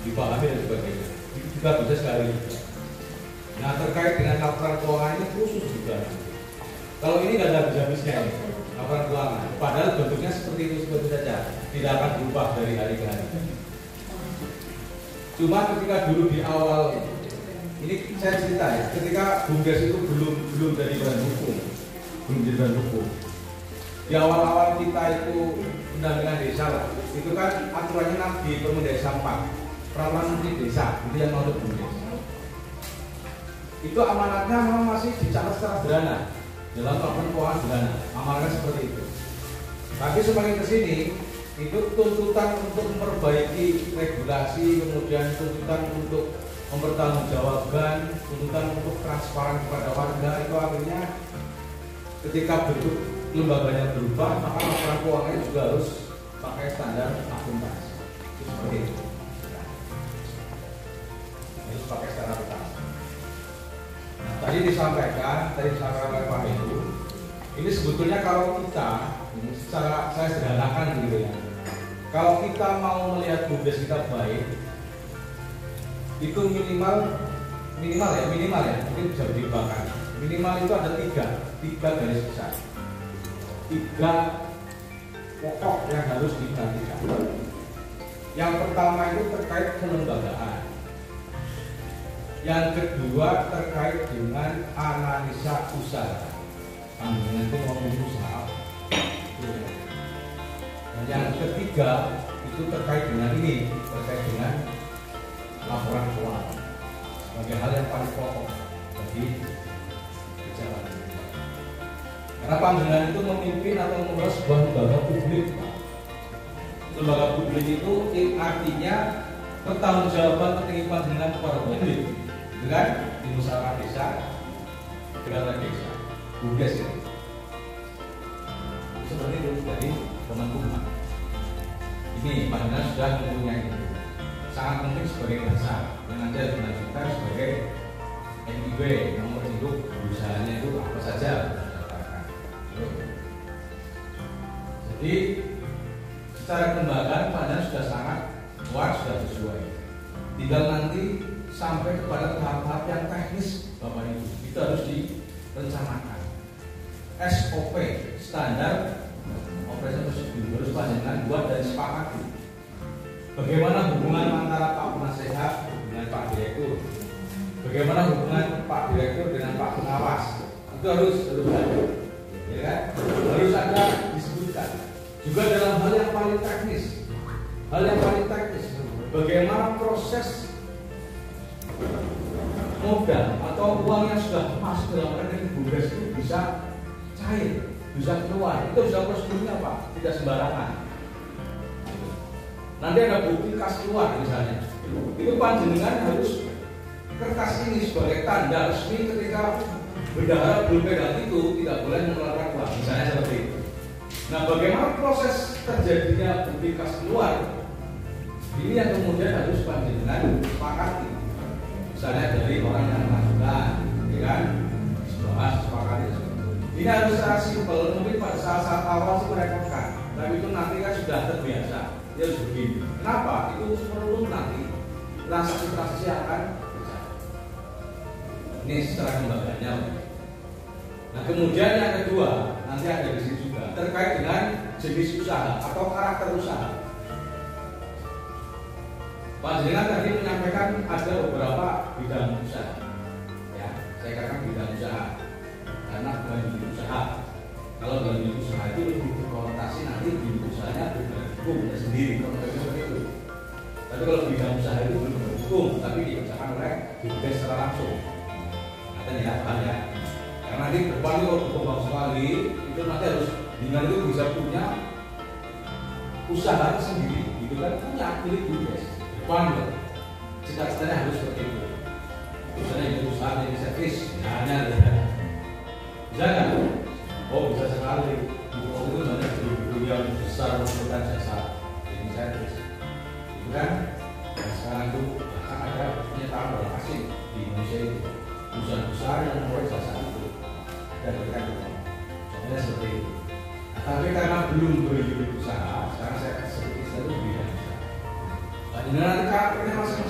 dipahami dan sebagainya. Juga bisa sekali juga. Nah, terkait dengan laporan keuangan ini khusus juga. Kalau ini nggak ada habis-habisnya ini, laporan keuangan. Padahal bentuknya seperti itu saja, tidak akan berubah dari hari ke hari. Cuma ketika dulu di awal ini saya cerita ya, ketika BUMDes itu belum jadi badan hukum, Di awal-awal kita itu pendampingan desa lah, itu kan aturannya di Permendesa 4, Peraturan Menteri Desa, itu yang menurut BUMDes. Itu amanatnya memang masih dicatat secara sederhana dalam laporan keuangan sederhana, amanatnya seperti itu. Tapi semakin kesini itu tuntutan untuk memperbaiki regulasi, kemudian tuntutan untuk mempertanggungjawabkan, tuntutan untuk transparan kepada warga, itu akhirnya ketika bentuk lembaganya berubah, maka laporan keuangannya juga harus pakai standar akuntansi. Itu seperti itu. Harus pakai standar akuntansi. Nah, tadi disampaikan oleh Pak Heru, ini sebetulnya kalau kita, ini secara saya sederhanakan gitu ya, kalau kita mau melihat BUMDes kita baik, itu minimal ya, mungkin bisa dibakar. Minimal itu ada tiga garis besar, 3 pokok yang harus diperhatikan. Yang pertama itu terkait kelembagaan. Yang kedua terkait dengan analisa usaha. Dengan itu ngomong usaha. Dan yang ketiga itu terkait dengan ini, terkait dengan laporan keuangan sebagai hal yang paling pokok bagi pejabat. Karena panjenengan itu memimpin atau mengelola sebuah lembaga publik. Lembaga publik itu artinya pertanggungjawaban tertinggi panjenengan kepada publik, gitu kan? Di musyawarah desa, peraturan desa, BUMDes itu. Seperti itu dari Kemenkumham. Ini panjenengan sudah mempunyai itu. Sangat penting sebagai dasar yang nanti harus dilanjutkan sebagai NIB, nomor induk usahanya itu apa saja. Jadi secara kelembagaan panjenengan sudah sangat kuat, sudah sesuai. Tinggal nanti sampai kepada tahap-tahap yang teknis, Bapak Ibu, itu harus direncanakan. SOP, standar operasi prosedur, harus panjenengan buat dan sepakati. Bagaimana hubungan antara Pak Penasehat dengan Pak Direktur? Bagaimana hubungan Pak Direktur dengan Pak Pengawas? Itu harus ada, ya kan? Harus ada disebutkan. Juga dalam hal yang paling teknis, bagaimana proses modal atau uang yang sudah masuk dalam rekening BUMDes itu bisa cair, bisa keluar. Itu sudah prosedurnya Pak, tidak sembarangan. Nanti ada bukti kas keluar misalnya, itu panjenengan harus kertas ini sebagai tanda resmi ketika bendahara belum pegang itu tidak boleh mengeluarkan uang, misalnya seperti itu. Nah, bagaimana proses terjadinya bukti kas keluar? Ini yang kemudian harus panjenengan sepakati. Misalnya dari orang yang mengajukan, ya kan? Bahas sepakati. Ini harus secara simpel, mungkin pada saat awal sih merepotkan, tapi itu nanti kan sudah terbiasa. Dia harus begini. Kenapa? Itu perlu nanti transaksi-transaksi akan berjalan. Ini secara kembangnya. Nah, kemudian yang kedua, nanti ada di sini juga terkait dengan jenis usaha atau karakter usaha. Panjenengan tadi menyampaikan ada beberapa bidang usaha. Ya, saya katakan bidang usaha karena bukan bidang usaha. Kalau bidang usaha itu lebih berkonotasi nanti bidang usahanya berhukum sendiri, seperti itu. Tapi kalau bidang usaha itu belum berhukum, tapi dikerjakan oleh BUMDes secara langsung. Katanya ya, paham ya. Karena nanti depan itu berkembang sekali, itu nanti harus dengan itu bisa punya usaha sendiri, gitu kan? Punya milik BUMDes. Depan loh, cita-citanya harus seperti itu. Misalnya itu usaha jadi servis, hanya bisa nggak? Oh, bisa sekali. Oh, itu banyak guru yang besar melakukan jasa jadi servis, itu kan? Dan sekarang itu bahkan ada pernyataan orang asing di Indonesia itu perusahaan besar yang memulai jasa itu dan kan contohnya seperti itu. Nah, tapi karena belum berunjuk usaha, sekarang saya kasih istilah itu bidang usaha. Nah, nanti karakternya masing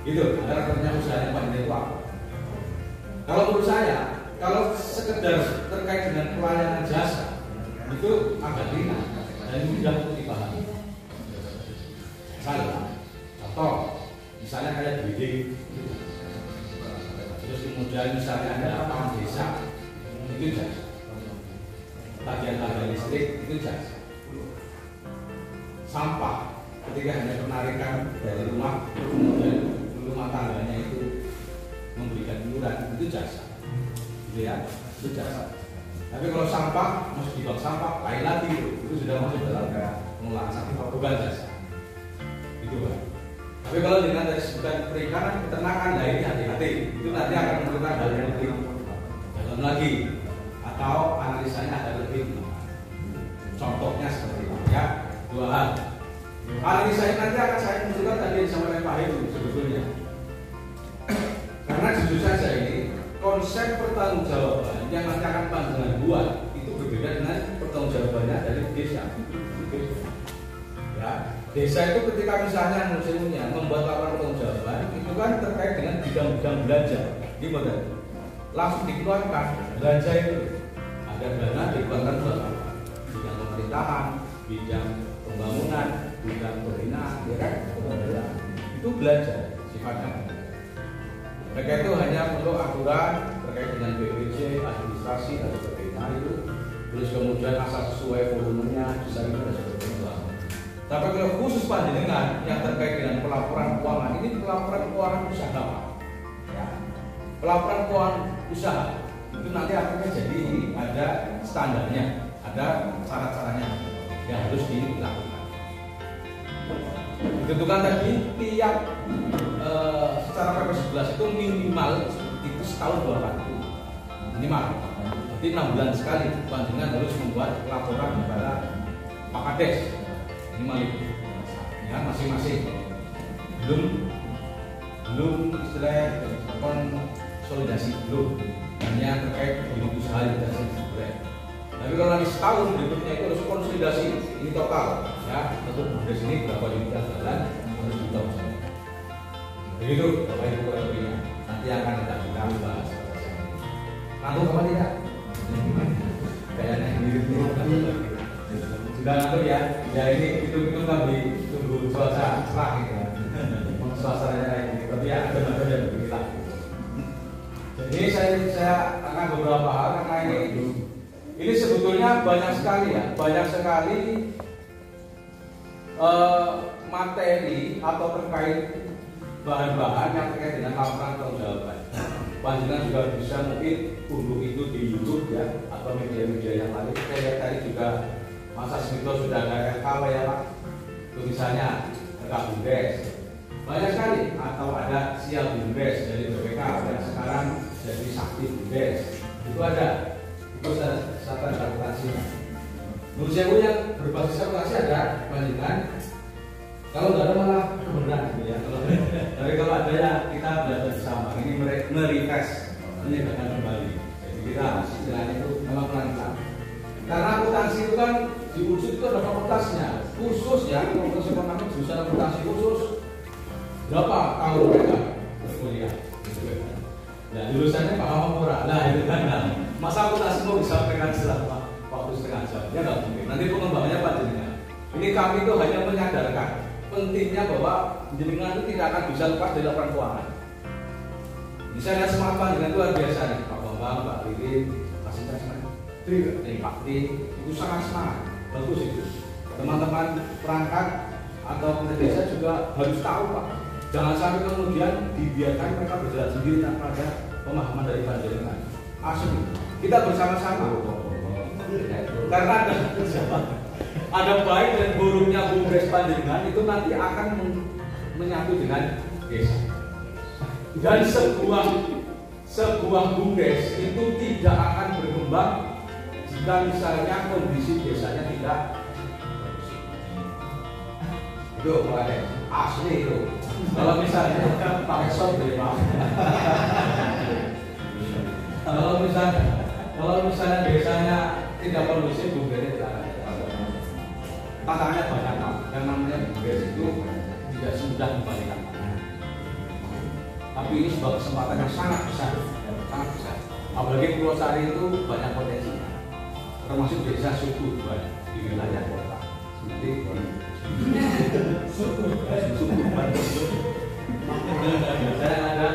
Gitu, karakternya usahanya panitia itu apa? Kalau menurut saya, kalau sekedar terkait dengan pelayanan jasa itu agak ringan dan mudah untuk dipahami. Atau misalnya kayak bidding, terus kemudian misalnya ada lapangan desa, itu jasa. Tagihan listrik itu jasa. Sampah ketika hanya penarikan dari rumah, kemudian rumah tangganya itu memberikan iuran, itu jasa. Gitu ya, itu jasa. Tapi kalau sampah masuk di bank sampah, lain lagi itu sudah masuk dalam pengelolaan sampah, bukan jasa. Itu kan. Tapi kalau dengan tadi sebutan perikanan, peternakan, nah ini hati-hati. Itu nanti akan memerlukan hal yang lebih dalam lagi, atau analisanya ada lebih. Contohnya seperti itu ya, dua hal. Analisanya nanti akan saya munculkan tadi yang disampaikan Pak Heru sebetulnya. Karena jujur saja ini konsep pertanggungjawaban yang nanti akan pandangan buat itu berbeda dengan pertanggungjawabannya dari desa. Ya, desa itu ketika misalnya museumnya membuat laporan pertanggungjawaban itu kan terkait dengan bidang-bidang belanja, gimana? Langsung dikeluarkan belanja itu ada dana dikeluarkan buat apa? Bidang pemerintahan, bidang pembangunan, bidang pembinaan, ya kan? Itu belanja sifatnya. Mereka itu hanya perlu aturan terkait dengan BPJ, administrasi dan sebagainya itu. Terus kemudian asal sesuai volumenya, bisa itu dan sebagainya. Tapi kalau khusus panjenengan yang terkait dengan pelaporan keuangan ini pelaporan keuangan usaha, ya. Pelaporan keuangan usaha itu nanti akhirnya jadi ada standarnya, ada cara-caranya yang harus dilakukan. Ditentukan tadi tiap secara PP 11 itu minimal itu setahun 2 kali minimal. Jadi 6 bulan sekali panjenengan harus membuat laporan kepada Pak Kades minimal itu ya masing-masing. Belum istilah konsolidasi belum hanya terkait unit usaha yang tidak selesai. Tapi kalau nanti setahun berikutnya itu harus konsolidasi ini total ya untuk Kades ini berapa unit jalan harus ditahu. Begitu Bapak Ibu kurang lebihnya. Nanti akan kita bahas. Ngantuk apa tidak? Kayaknya mirip sudah ngantuk ya. Ya ini itu kami tunggu cuaca cerah gitu ya. Suasananya kayak gini. Tapi ya ada yang begitulah. Jadi saya akan beberapa hal karena ini sebetulnya banyak sekali ya, banyak sekali materi atau terkait bahan-bahan yang terkait dengan laporan pertanggungjawaban. Panjenengan juga bisa mungkin unduh itu di YouTube ya atau media-media yang lain. Saya lihat tadi juga Mas Asmito sudah ada RKW ya Pak. Itu misalnya RK Bumdes. Banyak sekali atau ada Sial Bumdes dari BPK yang sekarang jadi Sakti Bumdes. Itu ada. Itu satu akuntansinya. Menurut saya yang berbasis akuntansi ada panjenengan. Kalau nggak ada malah kebenaran gitu ya. Tapi kalau ada ya kita belajar bersama. Ini merefresh, menyegarkan kembali. Jadi kita istilahnya itu memang pelan-pelan. Karena akuntansi itu kan di unsur itu ada fakultasnya khusus ya. Fakultas ekonomi jurusan akuntansi khusus. Berapa tahun mereka berkuliah? Nah jurusannya Pak Hamapura. Nah itu kan. Masa akuntansi mau disampaikan selama waktu setengah jam? Ya nggak mungkin. Nanti pengembangannya panjenengan. Ini kami itu hanya menyadarkan pentingnya bahwa jenengan itu tidak akan bisa lepas dari laporan keuangan. Misalnya semangat panjenengan itu luar biasa nih, Pak Bambang, Pak Lirin, Pak Sintasman, Pak Tin, itu sangat semangat, bagus itu. Teman-teman perangkat atau pemerintah desa juga harus tahu Pak. Jangan sampai kemudian dibiarkan mereka berjalan sendiri tanpa ada pemahaman dari panjenengan. Asli, kita bersama-sama. Karena ada baik dan buruknya Bumdes panjenengan itu nanti akan menyatu dengan desa. Dan sebuah Bumdes itu tidak akan berkembang jika misalnya kondisi desanya tidak itu asli itu. Kalau misalnya pakai sop dari Pak. Kalau misalnya desanya tidak kondusif, Bumdes tidak akan. Tantangannya banyak Pak. Yang namanya Bumdes itu tidak semudah membalikan tangan. Tapi ini sebuah kesempatan yang sangat besar, sangat besar. Apalagi Pulau Sari itu banyak potensinya, termasuk desa suku di wilayah kota. Nanti suku saya ada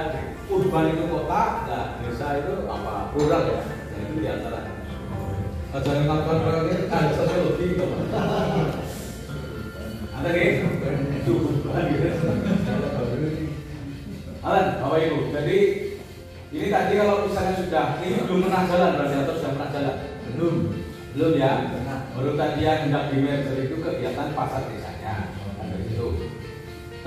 urban itu kota, nah desa itu apa rural ya, nah, itu di antara. Jangan lakukan ini ada sosiologi gitu. Ada nih, urban gitu. Alan, Bapak Ibu, jadi ini tadi kalau misalnya sudah, ini belum pernah jalan berarti atau sudah pernah jalan? Belum ya? Baru tadi yang hendak di merger itu kegiatan pasar desanya. Dari itu.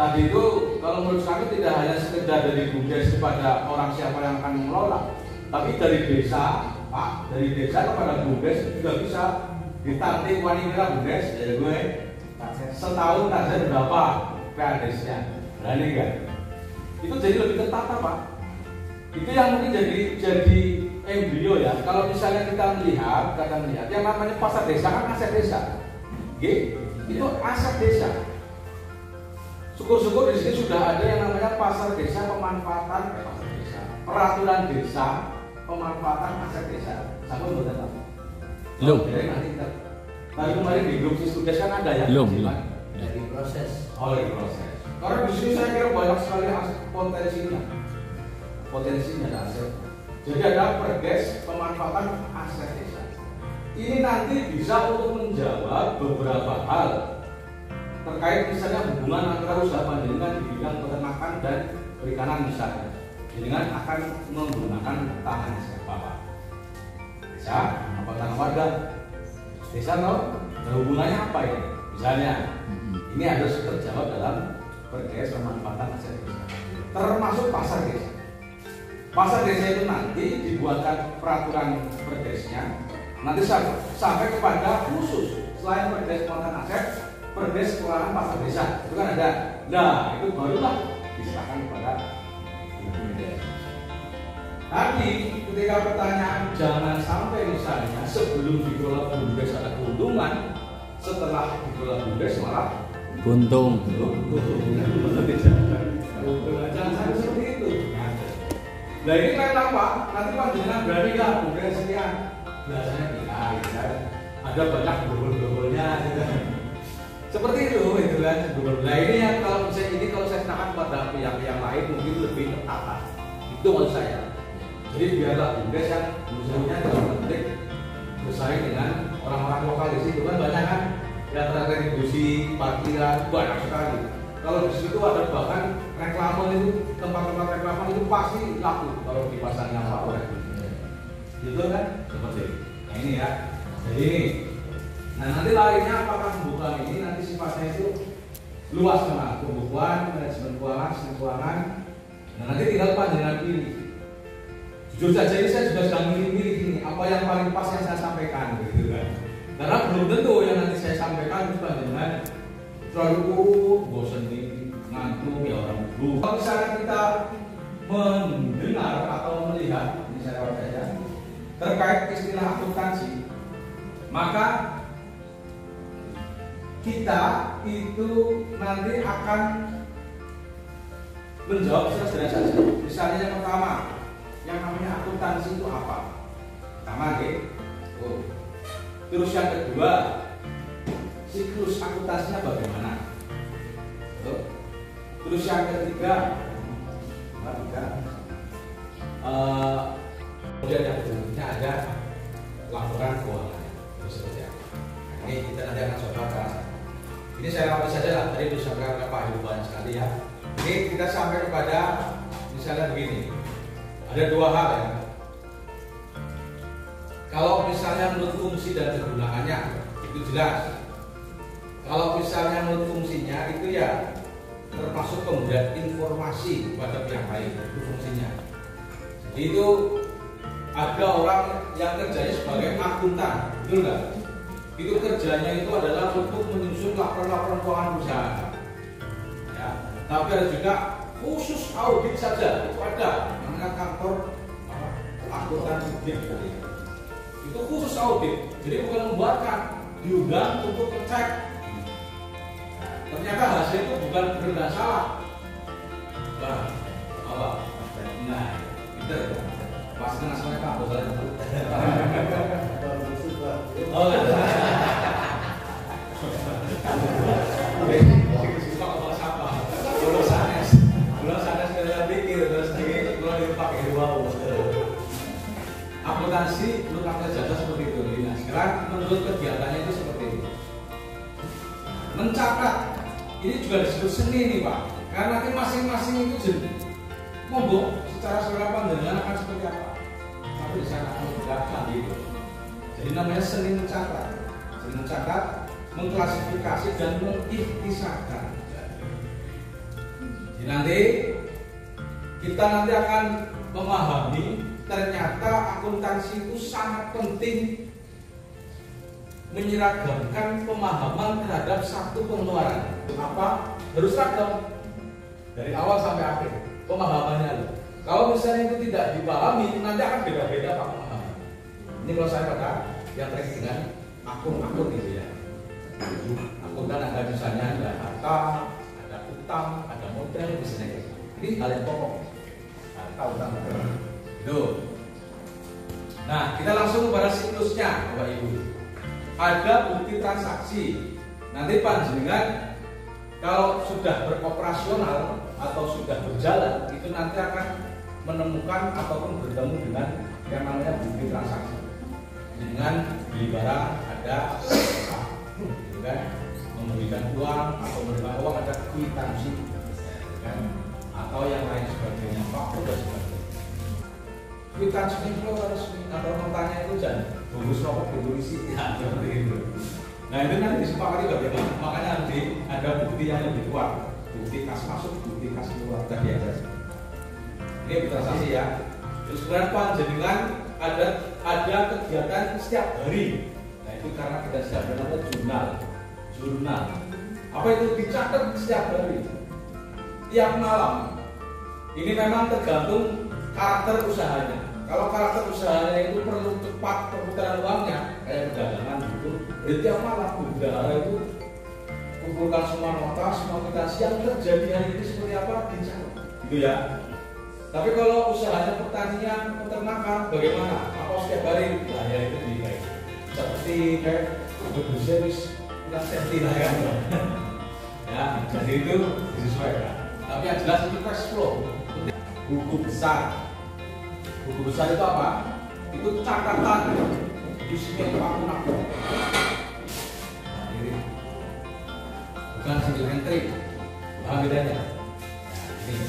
Tadi itu kalau menurut kami tidak hanya sekedar dari BUMDes kepada orang siapa yang akan mengelola, tapi dari desa, Pak, dari desa kepada BUMDes juga bisa ditartik wanita BUMDes, ya gue setahun target berapa PADES-nya, berani nggak? Itu jadi lebih tertata, Pak. Itu yang mungkin jadi embrio ya. Kalau misalnya kita melihat yang namanya pasar desa kan aset desa. Oke? Itu aset desa. Syukur-syukur di sini sudah ada yang namanya pasar desa pemanfaatan peraturan desa pemanfaatan aset desa. Sama belum datang? Belum. Jadi nanti kita. Tadi kemarin di grup Siskudes kan ada ya? Belum. Lagi proses. Oh, lagi proses. Karena di sini saya kira banyak sekali potensinya. Potensinya ada aset. Jadi ada perdes pemanfaatan aset desa. Ini nanti bisa untuk menjawab beberapa hal terkait misalnya hubungan antara usaha panjenengan di bidang peternakan dan perikanan misalnya. Dengan akan menggunakan tanah siapa, Pak? Desa, apa tanah warga? Desa no? Hubungannya apa ini? Misalnya, ini harus terjawab dalam perdes pemanfaatan aset desa. Termasuk pasar desa. Pasar desa itu nanti dibuatkan peraturan perdesnya, nanti sampai kepada khusus selain perdes pengelolaan aset, perdes pengelolaan pasar desa itu kan ada. Nah itu barulah diserahkan kepada BUMDes. Tadi ketika pertanyaan jangan sampai misalnya sebelum dikelola BUMDes ada keuntungan, setelah dikelola BUMDes malah Buntung. Jangan sampai seperti itu. Nah ini kan apa? Nanti panjenengan berani nggak BUMDes sekian? Biasanya tidak, ada banyak dobel-dobelnya, gitu. Seperti itu kan. Nah ini yang kalau saya serahkan pada pihak-pihak lain mungkin lebih tertata. Itu maksud saya. Jadi biarlah BUMDes yang musuhnya dalam penting bersaing dengan orang-orang lokal di situ kan banyak kan. Yang terkontribusi parkiran banyak sekali. Kalau di situ ada bahkan reklame itu, tempat-tempat reklame itu pasti laku kalau dipasangnya apa gitu kan seperti itu. Nah ini ya, jadi ini. Nah nanti lainnya apakah pembukaan ini nanti sifatnya itu luas memang, pembukuan, manajemen keuangan, sistem keuangan. Nah nanti tinggal panjenengan pilih. Jujur saja ini saya juga sedang milih-milih ini apa yang paling pas yang saya sampaikan gitu kan. Karena belum tentu yang nanti saya sampaikan itu panjenengan terlalu bosan nih ngantuk ya orang dulu. Kalau misalnya kita mendengar atau melihat misalnya saja terkait istilah akuntansi, maka kita itu nanti akan menjawab sederhana saja. Misalnya yang pertama, yang namanya akuntansi itu apa? Pertama, terus yang kedua, siklus akuntansinya bagaimana? Terus yang ketiga, kemudian yang berikutnya ada laporan keuangan. Itu seperti apa? Nah, ini kita nanti akan coba bahas. Ini saya rapis saja lah, tadi disampaikan oleh Pak Ibu banyak sekali ya. Ini kita sampai kepada misalnya begini, ada dua hal ya. Kalau misalnya menurut fungsi dan kegunaannya itu jelas. Kalau misalnya menurut fungsinya itu ya termasuk kemudian informasi kepada pihak lain, itu fungsinya. Jadi itu ada orang yang kerjanya sebagai akuntan, betul nggak? Itu kerjanya itu adalah untuk menyusun laporan-laporan keuangan perusahaan. Ya, tapi ada juga khusus audit saja, itu ada namanya kantor akuntan audit. Itu khusus audit, jadi bukan membuatkan, diundang untuk ngecek. Ternyata hasil itu bukan benar salah. Nah, apa? Nah, pinter ya. Pas kena sama Pak Bos saya. Oh, enggak. Belum sanes pikir terus ini kalau dipakai wow. Akuntansi lu pakai jasa seperti itu. Nah, sekarang menurut kegiatannya itu seperti ini. Mencatat ini juga disebut seni nih Pak. Karena nanti masing-masing itu jenis monggo secara selera pandangan akan seperti apa. Tapi di sana memudahkan gitu. Jadi namanya seni mencatat. Seni mencatat, mengklasifikasi dan mengikhtisarkan. Jadi nanti kita akan memahami ternyata akuntansi itu sangat penting menyeragamkan pemahaman terhadap satu pengeluaran. Apa? Harus seragam dari awal sampai akhir pemahamannya. Kalau misalnya itu tidak dipahami, nanti akan beda-beda Pak pemahaman. Ini kalau saya pada yang terkait dengan akun-akun gitu ya. Akun kan ada misalnya ada harta, ada utang, ada modal, misalnya gitu. Ini hal yang pokok. Harta, utang, modal. Itu. Nah, kita langsung kepada siklusnya, Bapak Ibu. Ada bukti transaksi. Nanti panjenengan kalau sudah beroperasional atau sudah berjalan, itu nanti akan menemukan ataupun bertemu dengan yang namanya bukti transaksi. Dengan beli barang ada gitu kan, memberikan uang atau menerima uang ada kwitansi, gitu kan, atau yang lain sebagainya, faktur dan sebagainya. Kwitansi itu harus atau notanya itu jangan bungkus rokok ditulisi, ya seperti itu. Nah itu nanti disepakati bagaimana, makanya nanti ada bukti yang lebih kuat, bukti kas masuk, bukti kas keluar tadi ada. Ini transaksi ya. Terus kemudian panjenengan ada kegiatan setiap hari. Nah itu karena kita setiap hari namanya jurnal. Apa itu dicatat setiap hari, tiap malam. Ini memang tergantung karakter usahanya. Kalau karakter usahanya itu perlu cepat perputaran uangnya, kayak perdagangan gitu, tiap malam bendahara itu kumpulkan semua nota, semua kwitansi yang terjadi hari ini seperti apa dicatat, gitu ya. Tapi kalau usahanya pertanian, peternakan, bagaimana? Apa setiap hari? Nah ya itu kayak seperti kayak berbusiness udah safety lah ya. Ya, jadi itu disesuaikan. Tapi yang jelas itu cash flow. Buku besar. Buku besar itu apa? Itu catatan isinya itu akun-akun. Nah, ini bukan single entry. Paham bedanya? Nah, ini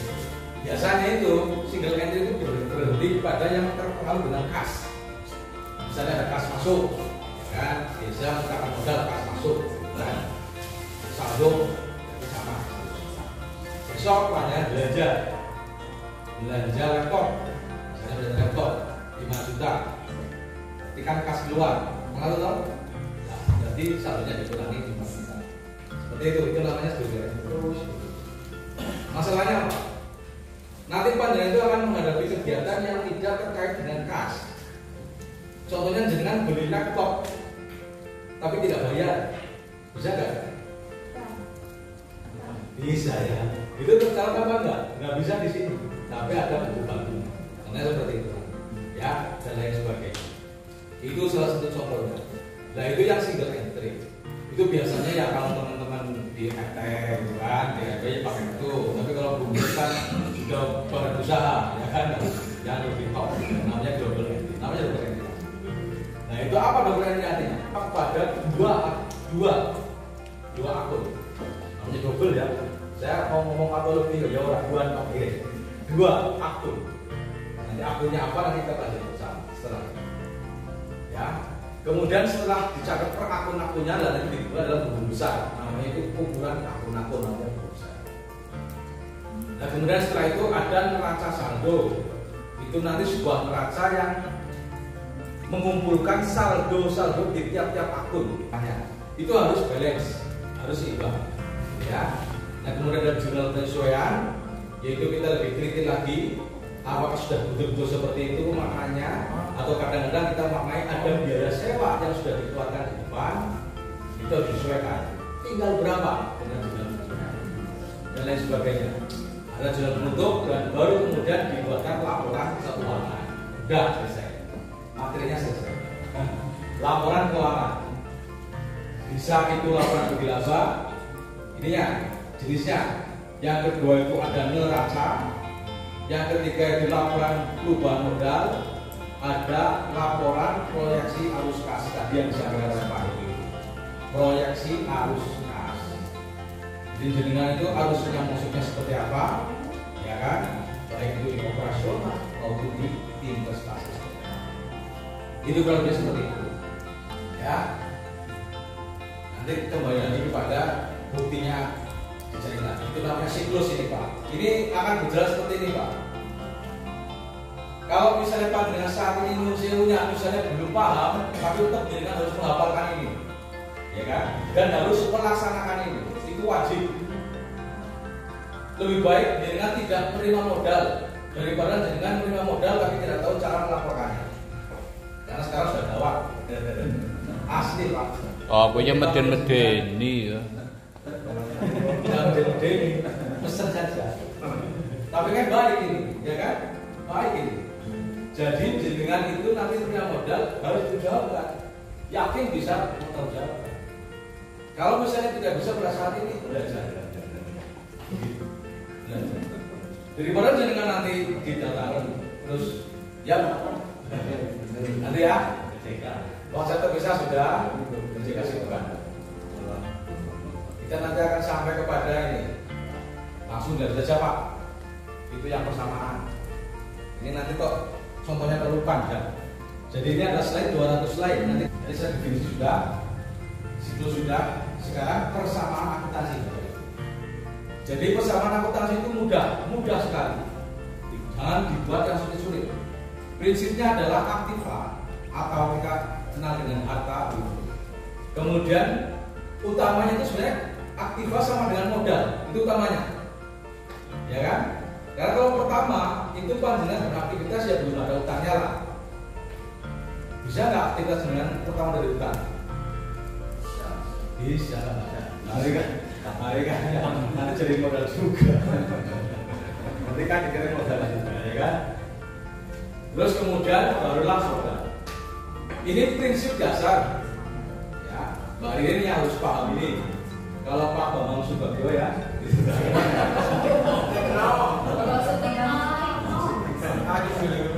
biasanya itu single entry itu berhenti pada yang terpengaruh dengan kas. Misalnya ada kas masuk, kan? Biasa mencatat modal kas masuk, kan? Saldo sama. Besok pada belanja laptop. Ada laptop 5 juta, ketika kas keluar, mengaruh tau? Nah, jadi saldonya dikurangi 5 juta. Seperti itu namanya sebagai terus. Masalahnya apa? Nanti panjenengan itu akan menghadapi kegiatan yang tidak terkait dengan kas. Contohnya jenengan beli laptop, tapi tidak bayar, bisa nggak? Bisa ya. Itu tercatat apa enggak? Nggak bisa di sini. Tapi ada buku baku. Karena seperti itu, ya, dan lain sebagainya. Itu salah satu contohnya. Nah itu yang single entry. Itu biasanya ya kalau teman-teman di FT, kan, di FT pakai itu. Tapi kalau bungkus kan sudah badan usaha, ya kan, yang lebih top. Namanya double entry. Namanya double entry. Nah itu apa double entry artinya? Pada dua akun. Namanya double ya. Saya mau ngomong atau lebih ya orang dua akun. Nanti akunnya apa nanti kita pelajari bersama setelah itu. Ya. Kemudian setelah dicatat per akun-akunnya nanti kedua adalah buku besar. Namanya itu kumpulan akun-akun namanya buku besar. Nah kemudian setelah itu ada neraca saldo. Itu nanti sebuah neraca yang mengumpulkan saldo-saldo di tiap-tiap akun. Itu harus balance, harus imbang. Ya. Nah kemudian ada jurnal penyesuaian, yaitu kita lebih teliti lagi apakah sudah betul-betul seperti itu maknanya, atau kadang-kadang kita maknai ada biaya sewa yang sudah dikeluarkan di depan, itu harus disesuaikan tinggal berapa dengan jurnal penyesuaian dan lain sebagainya. ada jurnal penutup dan baru kemudian dibuatkan laporan keuangan. Udah selesai, materinya selesai. Laporan keuangan bisa itu laporan bagi laba, ininya jenisnya. Yang kedua itu ada neraca, yang ketiga itu laporan perubahan modal, ada laporan proyeksi arus kas tadi yang disampaikan oleh Pak Ibu. Proyeksi arus kas. Jadi jenengan itu arusnya maksudnya seperti apa, ya kan? Baik itu di operasional maupun di investasi. Itu kalau lebih seperti itu, ya. Nanti kembali lagi kepada buktinya dicari lagi. Itu namanya siklus ini Pak. Ini akan berjalan seperti ini Pak. Kalau misalnya Pak dengan saat ini museumnya misalnya belum paham, tapi tetap jenengan harus menghafalkan ini, ya kan? Dan harus melaksanakan ini. Itu wajib. Lebih baik jenengan tidak menerima modal daripada jenengan menerima modal tapi tidak tahu cara melaporkannya. Karena sekarang sudah gawat. Asli Pak. Oh, punya meden-medeni ya. Tidak meden-medeni, pesen saja. Tapi kan baik ini, ya kan? Baik ini. Jadi jenengan itu nanti punya modal harus dijawabkan. Yakin bisa menjawab. Kalau misalnya tidak bisa pada saat ini belajar. Daripada jenengan nanti didatangkan terus ya nanti ya konsep bisa sudah dikasih bukan. Kita nanti akan sampai kepada ini langsung dari saja Pak. Itu yang persamaan. Ini nanti kok contohnya terlalu panjang. Jadi ini ada slide 200 slide. Nanti saya definisi sudah, siklus sudah. Sekarang persamaan akuntansi. Jadi persamaan akuntansi itu mudah sekali. Jangan dibuat yang sulit-sulit. Prinsipnya adalah aktiva atau kita kenal dengan harta. Kemudian utamanya itu sebenarnya aktiva sama dengan modal, itu utamanya, ya kan? Karena kalau pertama itu panjenengan beraktivitas ya belum ada utangnya lah. Bisa nggak aktivitas dengan pertama dari utang? Bisa. Hari kan nanti jadi modal juga. Nanti kan dikirim modal juga, ya kan? Terus kemudian barulah modal. Ini prinsip dasar. Ya, Mbak Ririn yang harus paham ini. Kalau Pak Bambang Subagio ya.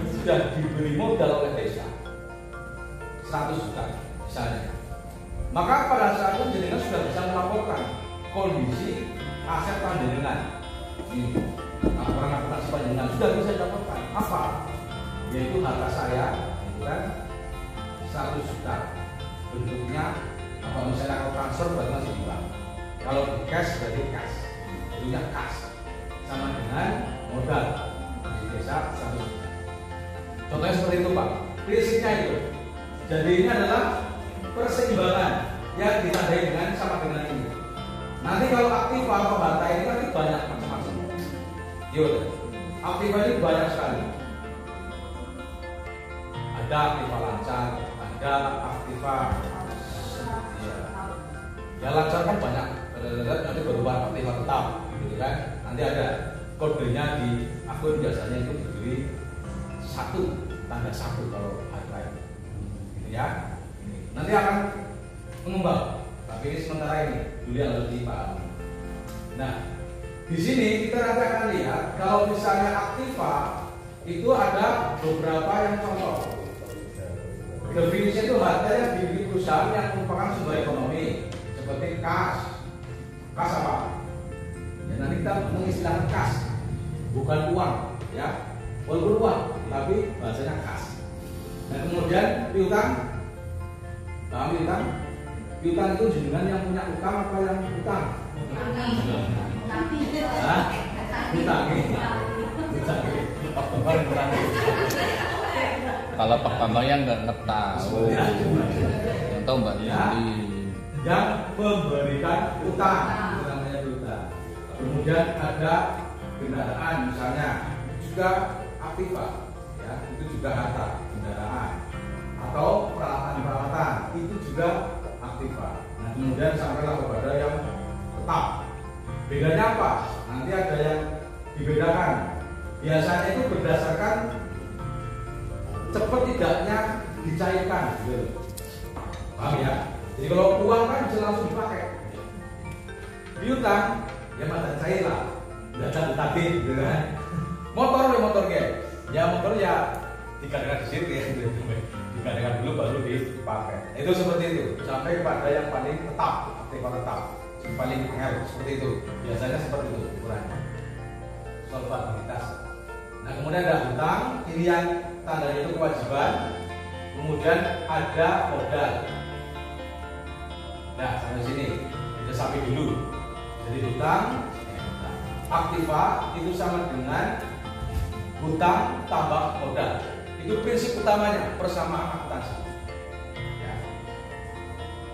Sudah diberi modal oleh desa 100 juta misalnya. Maka pada saat itu jenengan sudah bisa melaporkan kondisi aset panjenengan. Ini laporan akuntansi panjenengan sudah bisa dilaporkan. Apa? Yaitu harta saya, itu kan 100 juta. Bentuknya apa misalnya kalau transfer berarti masih di bank. Kalau cash berarti cash. Bentuknya cash sama dengan modal di desa 100 juta. Contohnya seperti itu Pak. Prinsipnya itu. Jadi ini adalah perseimbangan yang ditandai dengan sama dengan ini. Nanti kalau aktiva atau harta ini nanti banyak macam-macam. Yuk, aktiva ini banyak sekali. Ada aktiva lancar, ada aktiva ya lancar kan banyak. Nanti berupa aktiva tetap, gitu kan? Nanti ada kodenya di akun biasanya itu berdiri 1 tanda 1 kalau harta ini, gitu ya. Nanti akan mengembang, tapi ini sementara ini dulu yang harus dipahami. Nah, di sini kita nanti akan lihat kalau misalnya aktiva itu ada beberapa yang contoh. Definisi itu harta yang dimiliki perusahaan yang merupakan sumber ekonomi seperti kas. Kas apa? Ya, nanti kita mengistilahkan kas, bukan uang, ya. Walaupun uang, tapi bahasanya kas. Nah kemudian piutang. Paham piutang? Piutang itu jenengan yang punya utang apa yang utang? Kalau Pak Bambangnya nggak tahu. Yang tahu Mbak Yuli. Yang memberikan utang, itu namanya piutang. Kemudian ada kendaraan misalnya, juga aktiva, ya itu juga harta kendaraan atau peralatan-peralatan itu juga aktiva. Nah kemudian sampailah kepada yang tetap. Bedanya apa? Nanti ada yang dibedakan. Biasanya itu berdasarkan cepat tidaknya dicairkan, gitu. Paham ya? Jadi kalau uang kan bisa langsung dipakai. Piutang ya masa cair lah, nggak ada tadi, gitu kan? Motor ya motor ya dikatakan di situ ya, dikatakan dulu baru dipakai. Itu seperti itu sampai kepada yang paling tetap, paling angel seperti itu. Biasanya seperti itu ukurannya. Solvabilitas. Nah kemudian ada hutang, ini yang tandanya itu kewajiban. Kemudian ada modal. Nah sampai sini kita sampai dulu. Jadi hutang, aktiva itu sama dengan hutang tambah modal. Itu prinsip utamanya persamaan akuntansi. Ya.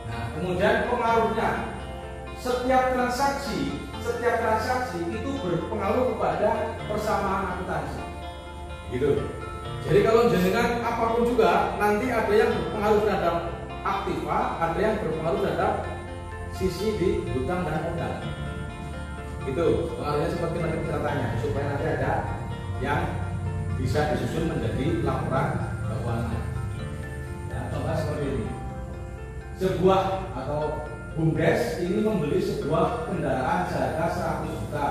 Nah kemudian pengaruhnya, setiap transaksi itu berpengaruh kepada persamaan akuntansi. Gitu. Jadi kalau jenengan apapun juga nanti ada yang berpengaruh terhadap aktiva, ada yang berpengaruh terhadap sisi di hutang dan modal. Gitu. Pengaruhnya seperti nanti catatannya supaya nanti ada yang bisa disusun menjadi laporan keuangan. Ya, contoh seperti ini. Sebuah atau BUMDes ini membeli sebuah kendaraan seharga 100 juta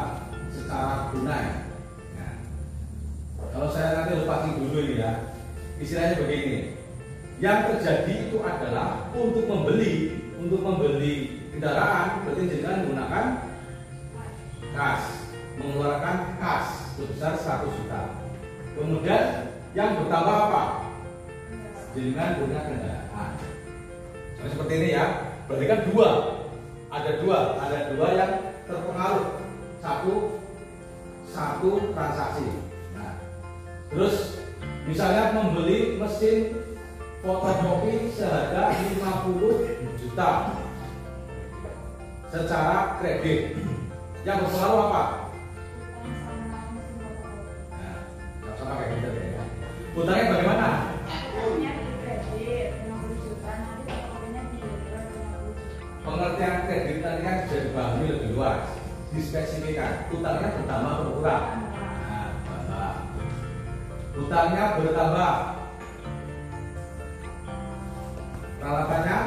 secara tunai. Nah, kalau saya nanti lepasin dulu ini ya, istilahnya begini. Yang terjadi itu adalah untuk membeli kendaraan berarti jangan menggunakan kas, mengeluarkan kas sebesar 100 juta. Kemudian yang bertambah apa? Dengan punya kendaraan. Nah, seperti ini ya. Berarti kan ada dua yang terpengaruh. Satu transaksi. Nah, terus misalnya membeli mesin fotokopi seharga 50 juta secara kredit. Yang berpengaruh apa? Nah, sama kayak gitu ya. Hutangnya bagaimana? Pengertian kredit tadi kan bisa dipahami lebih luas, dispesifikan. Hutangnya bertambah berkurang. Nah, hutangnya bertambah, peralatannya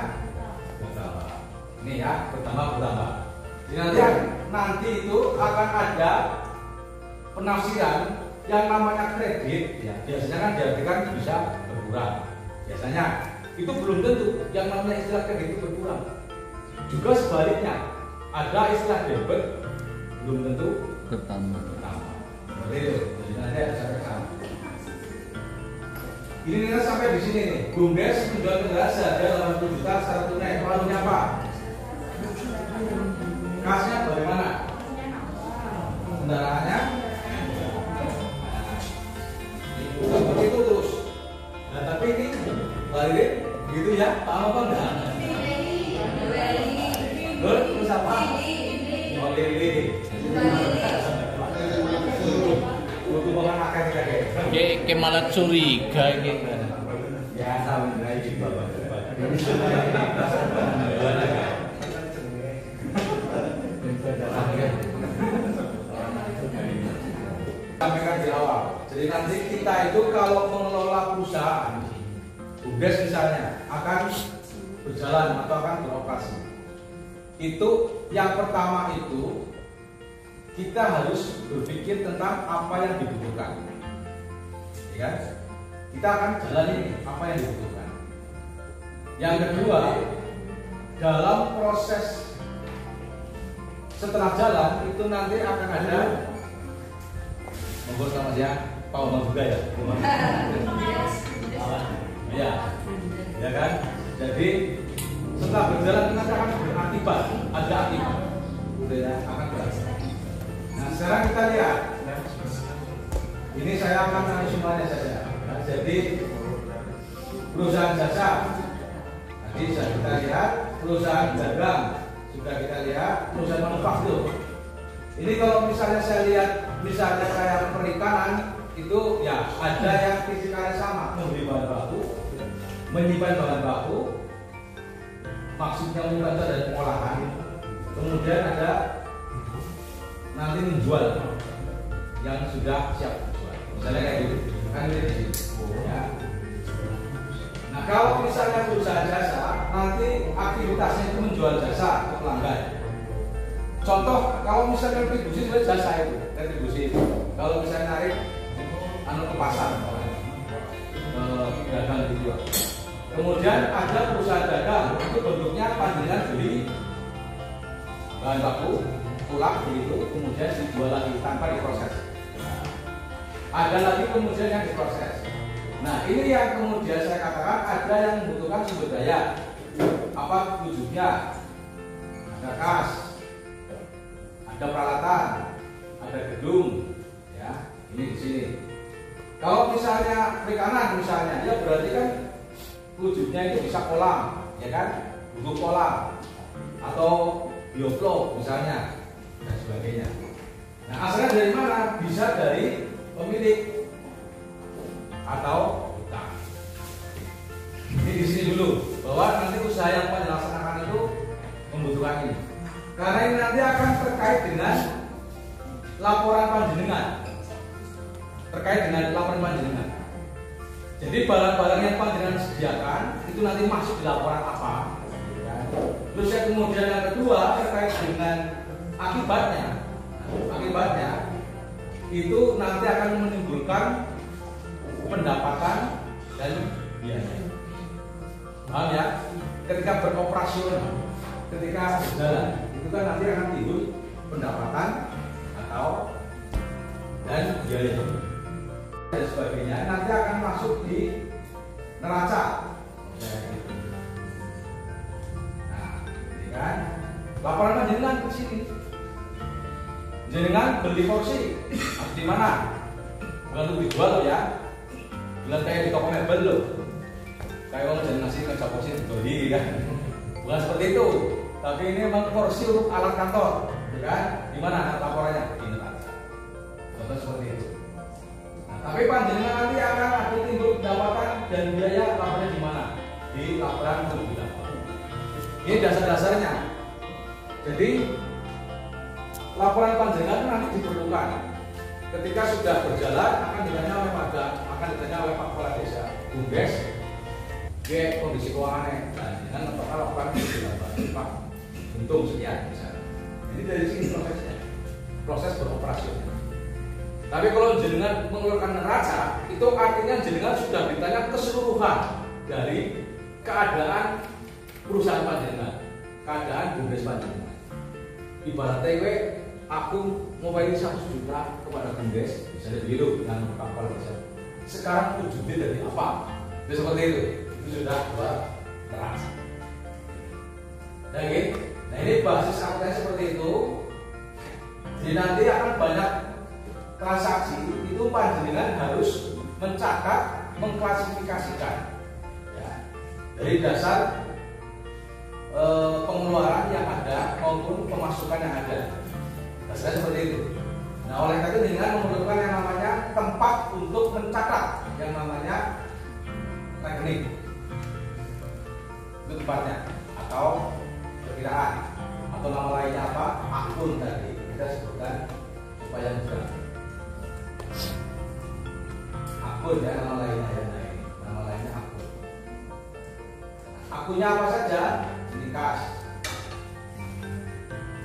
bertambah. Ini ya, bertambah. Jadi nanti itu akan ada penafsiran yang namanya kredit. Ya, biasanya kan diartikan bisa berkurang. Biasanya itu belum tentu yang namanya istilah kredit itu berkurang. Juga sebaliknya, ada istilah debit belum tentu bertambah. Seperti itu. Jadi nanti ada sampai sana. Ini kita sampai di sini nih. BUMDes menjual kendaraan seharga 80 juta secara tunai. Pengaruhnya apa? Kasnya bagaimana? Kendaraannya? Seperti itu terus. Nah tapi ini balik gitu ya, paham apa enggak? Terus apa? Oh, lili. Butuh banget akan kita. Kayak malah curiga gitu. Ya, sama lagi Bapak. Sampaikan di awal. Jadi nanti kita itu kalau mengelola perusahaan, BUMDes misalnya akan berjalan atau akan beroperasi. Itu yang pertama itu kita harus berpikir tentang apa yang dibutuhkan. Ya kan? Kita akan jalani apa yang dibutuhkan. Yang kedua, dalam proses setelah jalan itu nanti akan ada ngobrol sama dia, Pak Omar juga ya. Ya, ya kan? Jadi setelah berjalan nanti akan berakibat, ada akibat. Ya, akan berakibat. Nah sekarang kita lihat. Ini saya akan nanti semuanya saja. Nah, jadi perusahaan jasa, tadi sudah kita lihat. Perusahaan dagang sudah kita lihat. Perusahaan manufaktur. Ini kalau misalnya saya lihat, misalnya kayak perikanan itu ya ada yang fisikalnya sama, membeli bahan baku, menyimpan bahan baku, maksudnya membantu dari pengolahan. Kemudian ada nanti menjual. yang sudah siap dijual. Misalnya kayak gitu, kan ini di sini. Ya. Nah, kalau misalnya perusahaan jasa, nanti aktivitasnya itu menjual jasa ke pelanggan. Contoh, kalau misalnya retribusi sebenarnya jasa itu, retribusi. Kalau misalnya narik ke pasar, dagang gitu. Kemudian ada perusahaan dagang, itu bentuknya panjenengan beli bahan baku, pulang begitu, kemudian dijual lagi tanpa diproses. Ada lagi kemudian yang diproses. Nah, ini yang kemudian saya katakan ada yang membutuhkan sumber daya. Apa wujudnya? Ada kas, ada peralatan, ada gedung, ya. Ini di sini. Kalau misalnya perikanan misalnya, ya berarti kan wujudnya itu bisa kolam, ya kan? Bentuk kolam atau bioflow misalnya dan sebagainya. Nah, asalnya dari mana? Bisa dari pemilik atau hutang. Ini di sini dulu bahwa nanti usaha yang akan dilaksanakan itu membutuhkan ini. Karena ini nanti akan terkait dengan laporan panjenengan. Terkait dengan laporan panjenengan. Jadi barang-barang yang panjenengan sediakan itu nanti masuk di laporan apa? Terus yang kemudian yang kedua terkait dengan akibatnya. Akibatnya itu nanti akan menimbulkan pendapatan dan biaya. Paham ya? Ketika beroperasional, ketika berjalan, itu kan nanti akan timbul pendapatan atau dan biaya dan sebagainya. Nanti akan masuk di neraca. Nah, ini kan laporan panjenengan ke sini. Jenengan beli kursi harus di mana? Bukan untuk dijual ya. Bukan kayak di toko mebel loh. Kayak orang jangan ngasih meja kursi beli kan. Bukan seperti itu. Tapi ini memang kursi untuk alat kantor, kan? Di mana laporannya? Di neraca. Contoh seperti itu. Nah, tapi panjenengan nanti akan ada timbul pendapatan dan biaya laporannya di mana? Di laporan kerugian. Ini dasar-dasarnya. Jadi laporan panjenengan nanti diperlukan ketika sudah berjalan akan ditanya oleh Pak Kepala Desa, Bumdes, kondisi keuangannya, dan dengan laporan Pak untung sekian misalnya. Ini dari sini prosesnya, proses beroperasi. Tapi kalau jenengan mengeluarkan neraca, itu artinya jenengan sudah ditanya keseluruhan dari keadaan perusahaan panjenengan, keadaan Bumdes panjenengan. Ibarat TW, aku mau bayar 100 juta kepada Bumdes, misalnya begitu dengan kapal desa. Sekarang wujudnya dari apa? Itu seperti itu sudah neraca. Nah ini basis akuntansi seperti itu. Jadi nanti akan banyak transaksi itu panjenengan harus mencatat, mengklasifikasikan, ya, dari dasar pengeluaran yang ada maupun pemasukan yang ada. Dasarnya seperti itu. Nah, oleh karena itu dengan memerlukan yang namanya tempat untuk mencatat yang namanya rekening. Itu tempatnya atau perkiraan atau nama lainnya apa? Akun tadi kita sebutkan supaya mudah. Akun ya, nama lainnya ya, nama lainnya akun. Akunnya apa saja? Ini kas.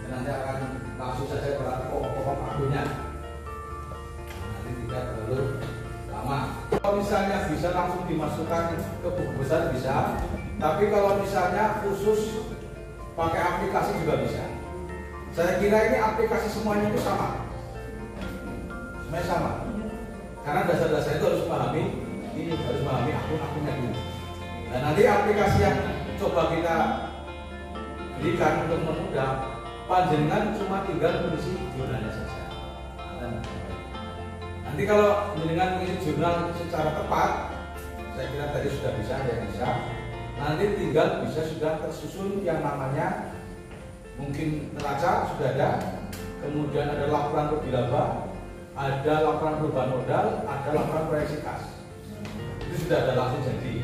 Dan nanti akan langsung saja berarti pokok-pokok akunnya. Nanti tidak terlalu lama. Kalau misalnya bisa langsung dimasukkan ke buku besar bisa, tapi kalau misalnya khusus pakai aplikasi juga bisa. Saya kira ini aplikasi semuanya itu sama. Semuanya sama. Karena dasar-dasar itu harus pahami ini, harus pahami akun-akunnya dulu. Dan nanti aplikasi yang coba kita berikan untuk mempermudah, panjenengan cuma tinggal mengisi jurnalnya saja. Nanti kalau jenengan mengisi jurnal secara tepat, saya kira tadi sudah bisa, ya bisa. Nanti tinggal bisa sudah tersusun yang namanya mungkin neraca sudah ada, kemudian ada laporan rugi laba, ada laporan perubahan modal, ada laporan proyeksi kas. Itu sudah ada langsung jadi.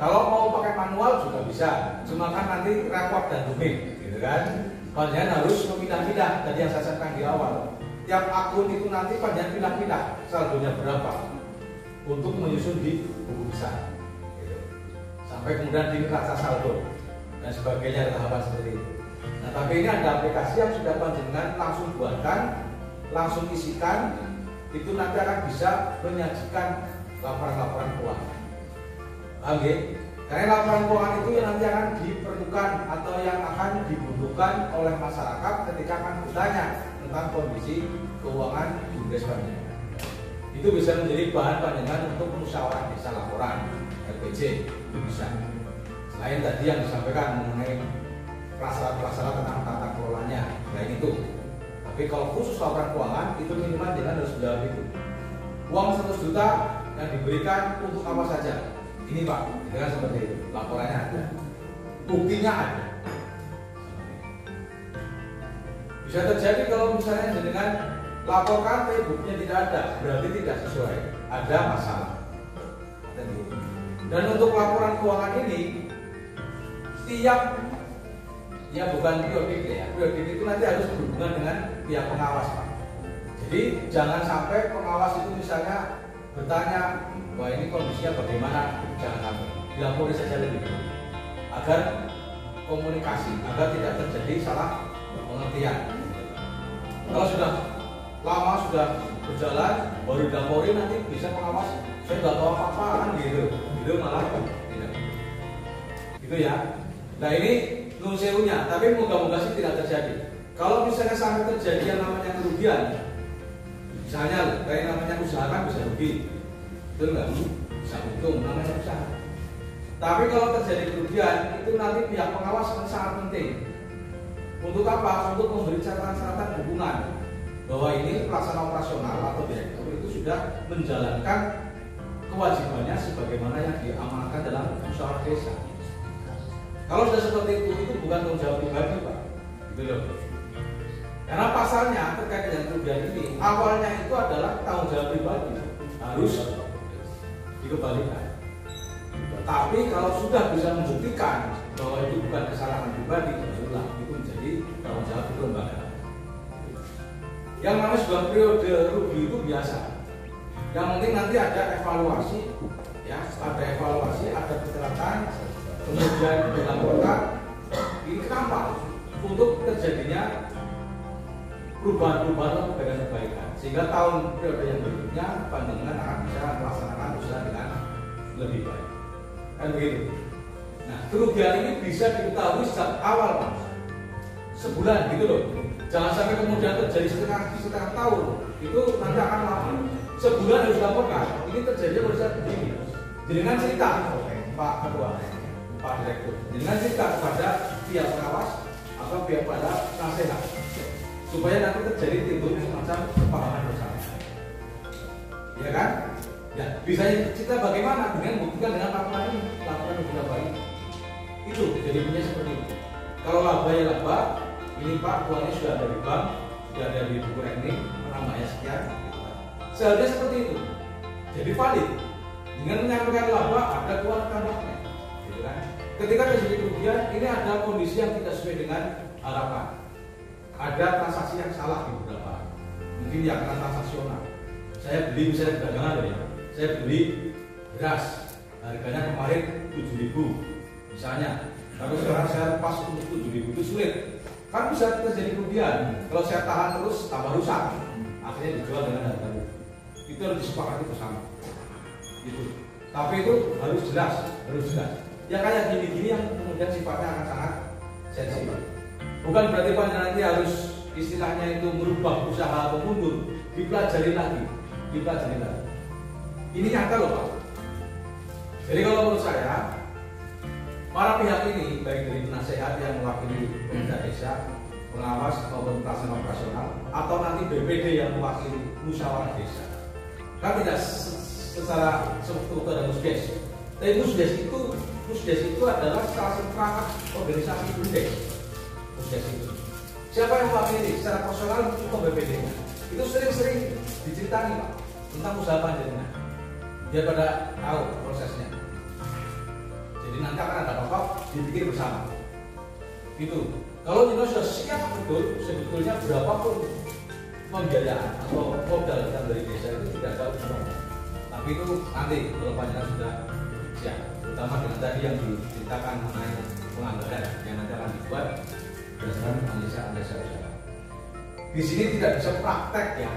Kalau mau pakai manual juga bisa, cuma kan nanti repot dan rumit, gitu kan. Kalian harus memindah-mindah tadi yang saya sampaikan di awal. tiap akun itu nanti panjang pindah-pindah saldonya berapa untuk menyusun di buku besar gitu. Sampai kemudian di neraca saldo dan sebagainya, tahapan seperti itu. Nah, tapi ini ada aplikasi yang sudah panjenengan langsung buatkan, langsung isikan, itu nanti akan bisa menyajikan laporan-laporan keuangan. Paham ya? Karena laporan keuangan itu yang nanti akan diperlukan atau yang akan dibutuhkan oleh masyarakat ketika akan bertanya tentang kondisi keuangan BUMDes panjenengan. Itu bisa menjadi bahan panjenengan untuk musyawarah desa laporan LPJ, itu bisa. Selain tadi yang disampaikan mengenai prasyarat-prasyarat tentang tata kelolanya, selain itu. Tapi kalau khusus laporan keuangan itu minimal jangan harus jawab itu. Uang 100 juta yang diberikan untuk apa saja? Ini Pak, dengan seperti itu. Laporannya ada, buktinya ada. Bisa terjadi kalau misalnya dengan laporkan tapi buktinya tidak ada, berarti tidak sesuai, ada masalah. Dan untuk laporan keuangan ini, setiap ya bukan periodik ya, periodik itu nanti harus berhubungan dengan pihak pengawas Pak. Jadi jangan sampai pengawas itu misalnya bertanya, wah ini kondisinya bagaimana, jangan sampai dilapori saja lebih dulu, agar komunikasi, agar tidak terjadi salah pengertian. Kalau sudah lama sudah berjalan baru dilapori nanti bisa pengawas saya nggak tahu apa-apa kan gitu, itu malah tidak. Gitu ya. Nah ini nun sewunya, tapi moga-moga sih tidak terjadi. Kalau misalnya sampai terjadi yang namanya kerugian, misalnya kayak namanya usaha kan bisa rugi, betul nggak? Bisa untung, namanya usaha. Tapi kalau terjadi kerugian, itu nanti pihak pengawas akan sangat penting. Untuk apa? Untuk memberi catatan-catatan hubungan bahwa ini pelaksana operasional atau direktur itu sudah menjalankan kewajibannya sebagaimana yang diamanatkan dalam musyawarah desa. Kalau sudah seperti itu bukan tanggung jawab pribadi Pak, gitu loh. Karena pasalnya terkait dengan kerugian ini, awalnya itu adalah tanggung jawab pribadi, harus dikembalikan. Tapi kalau sudah bisa membuktikan bahwa itu bukan kesalahan pribadi, barulah itu menjadi tanggung jawab kelembagaan. Yang namanya sebuah periode rugi itu biasa. Yang penting nanti ada evaluasi, ya, ada evaluasi, ada kecelakaan. Kemudian dilaporkan, ini kenapa? Untuk terjadinya perubahan-perubahan atau perbaikan, sehingga tahun periode yang berikutnya panjenengan akan bisa melaksanakan usaha dengan lebih baik. Kan begitu. Nah, kerugian ini bisa diketahui sejak awal Pak, sebulan gitu loh. Jangan sampai kemudian terjadi setengah tahun, itu nanti akan lama. Sebulan harus dilaporkan. Ini terjadi pada saat begini. Dengan cerita, Pak Ketua, Pak Direktur, dengan cerita kepada pihak pengawas atau pihak pada nasihat, supaya nanti terjadi timbul semacam kepahaman bersama. Ya kan? Ya, bisa cerita bagaimana dengan buktikan dengan laporan ini, laporan yang sudah baik. Itu jadi punya seperti itu. Kalau laba ya laba, ini Pak uangnya sudah ada di bank, sudah ada di buku rekening, namanya sekian. Seharusnya seperti itu. Jadi valid. Dengan menyampaikan laba ada keuangan tambahnya. Gitu kan? Ketika terjadi kerugian, ini ada kondisi yang tidak sesuai dengan harapan. Ada transaksi yang salah di beberapa. Mungkin yang karena transaksional. Saya beli misalnya dagangan ya. Saya beli beras, harganya kemarin 7.000 misalnya. Tapi sekarang saya pas untuk 7.000 itu sulit. Kan bisa terjadi kerugian. Kalau saya tahan terus tambah rusak. Akhirnya dijual dengan harga itu. Itu harus disepakati bersama. Gitu. Tapi itu harus jelas, harus jelas. Ya kayak gini-gini yang kemudian sifatnya akan sangat sensitif. Bukan berarti Pak nanti harus istilahnya itu merubah usaha atau mundur, dipelajari lagi, dipelajari lagi. Ini nyata loh Pak. Jadi kalau menurut saya, para pihak ini baik dari penasehat yang mewakili pemerintah desa, pengawas maupun pelaksana operasional, atau nanti BPD yang mewakili musyawarah desa, kan tidak secara struktur dan musdes. Tapi musdes itu adalah salah satu perangkat organisasi BUMDes. Musdes itu. Siapa yang mewakili secara personal itu BPD-nya. Itu sering-sering diceritani Pak tentang usaha panjenengan. Biar pada tahu prosesnya. Jadi nanti akan ada apa-apa dipikir bersama. Itu. Kalau kita sudah siap betul, sebetulnya berapapun pembiayaan atau modal kita dari desa itu tidak jauh semua. Tapi itu nanti kalau panjenengan sudah siap, terutama dengan tadi yang diceritakan mengenai penganggaran yang nanti akan dibuat berdasarkan analisa usaha. Di sini tidak bisa praktek ya,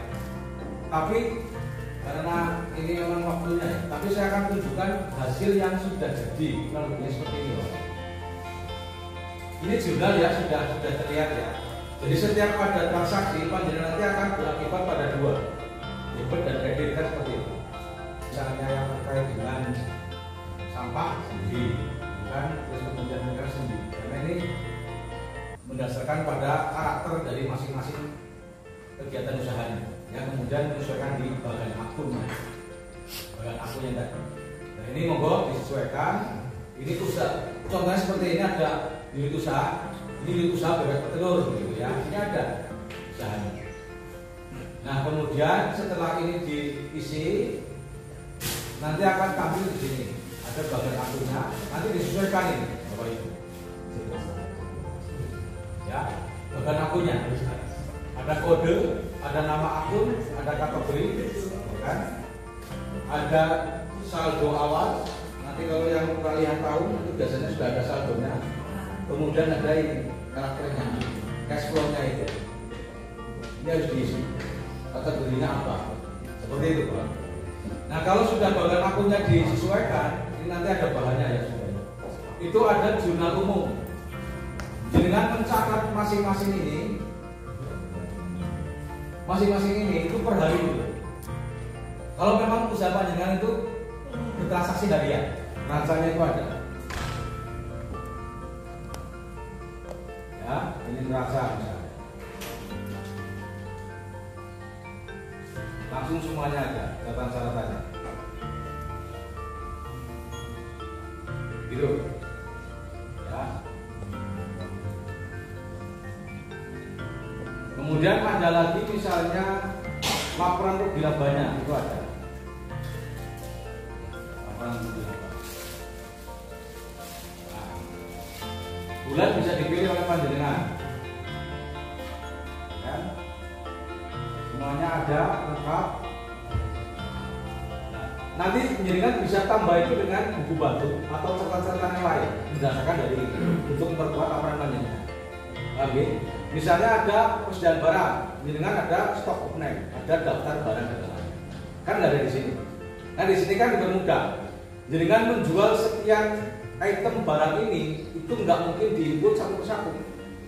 tapi karena ini memang waktunya ya. Tapi saya akan tunjukkan hasil yang sudah jadi. Kalau begini seperti ini loh. Ini jurnal ya sudah terlihat ya. Jadi setiap ada transaksi panjenengan nanti akan berakibat pada dua, debit dan kredit kan seperti itu. Misalnya yang terkait dengan sampah sendiri, kan, terus kemudian mereka sendiri. Karena ini mendasarkan pada karakter dari masing-masing kegiatan usahanya. Yang kemudian menyesuaikan di bagian akunnya, bagian akunnya tadi. Nah ini monggo disesuaikan. Ini usaha. Contohnya seperti ini ada unit usaha. Ini unit usaha bebek petelur gitu ya. Ini ada usahanya. Nah kemudian setelah ini diisi, nanti akan tampil di sini. Ada bagian akunnya. Nanti disesuaikan ini, Bapak Ibu. Ya, bagian akunnya. Ada kode, ada nama akun, ada kategori, kan? Ada saldo awal. Nanti kalau yang kalian tahu itu biasanya sudah ada saldonya. Kemudian ada ini karakternya, cash flow-nya itu. Ini harus diisi. Kategorinya apa? Seperti itu, Pak. Nah kalau sudah bagian akunnya disesuaikan, ini nanti ada bahannya ya sudah. Itu ada jurnal umum. Dengan mencatat masing-masing ini itu per hari itu. Kalau memang usaha panjenengan itu bertransaksi harian, rancanya itu ada. Ya, ini neraca misalnya. Langsung semuanya ada, catatan-catatannya. Gitu. Ya. Kemudian ada lagi misalnya laporan rugi labanya itu ada. Laporan rugi laba. Nah, bulan bisa dipilih oleh panjenengan. Ya. Semuanya ada lengkap. Nah, nanti panjenengan bisa tambah itu dengan buku batu atau catatan-catatan yang lain berdasarkan dari itu untuk memperkuat laporan panjenengan. Oke. Misalnya ada persediaan barang, dengan ada stok opening, ada daftar barang dan lain-lain. Kan nggak ada di sini. Nah di sini kan dipermudah. Dengan menjual sekian item barang ini, itu nggak mungkin diinput satu persatu.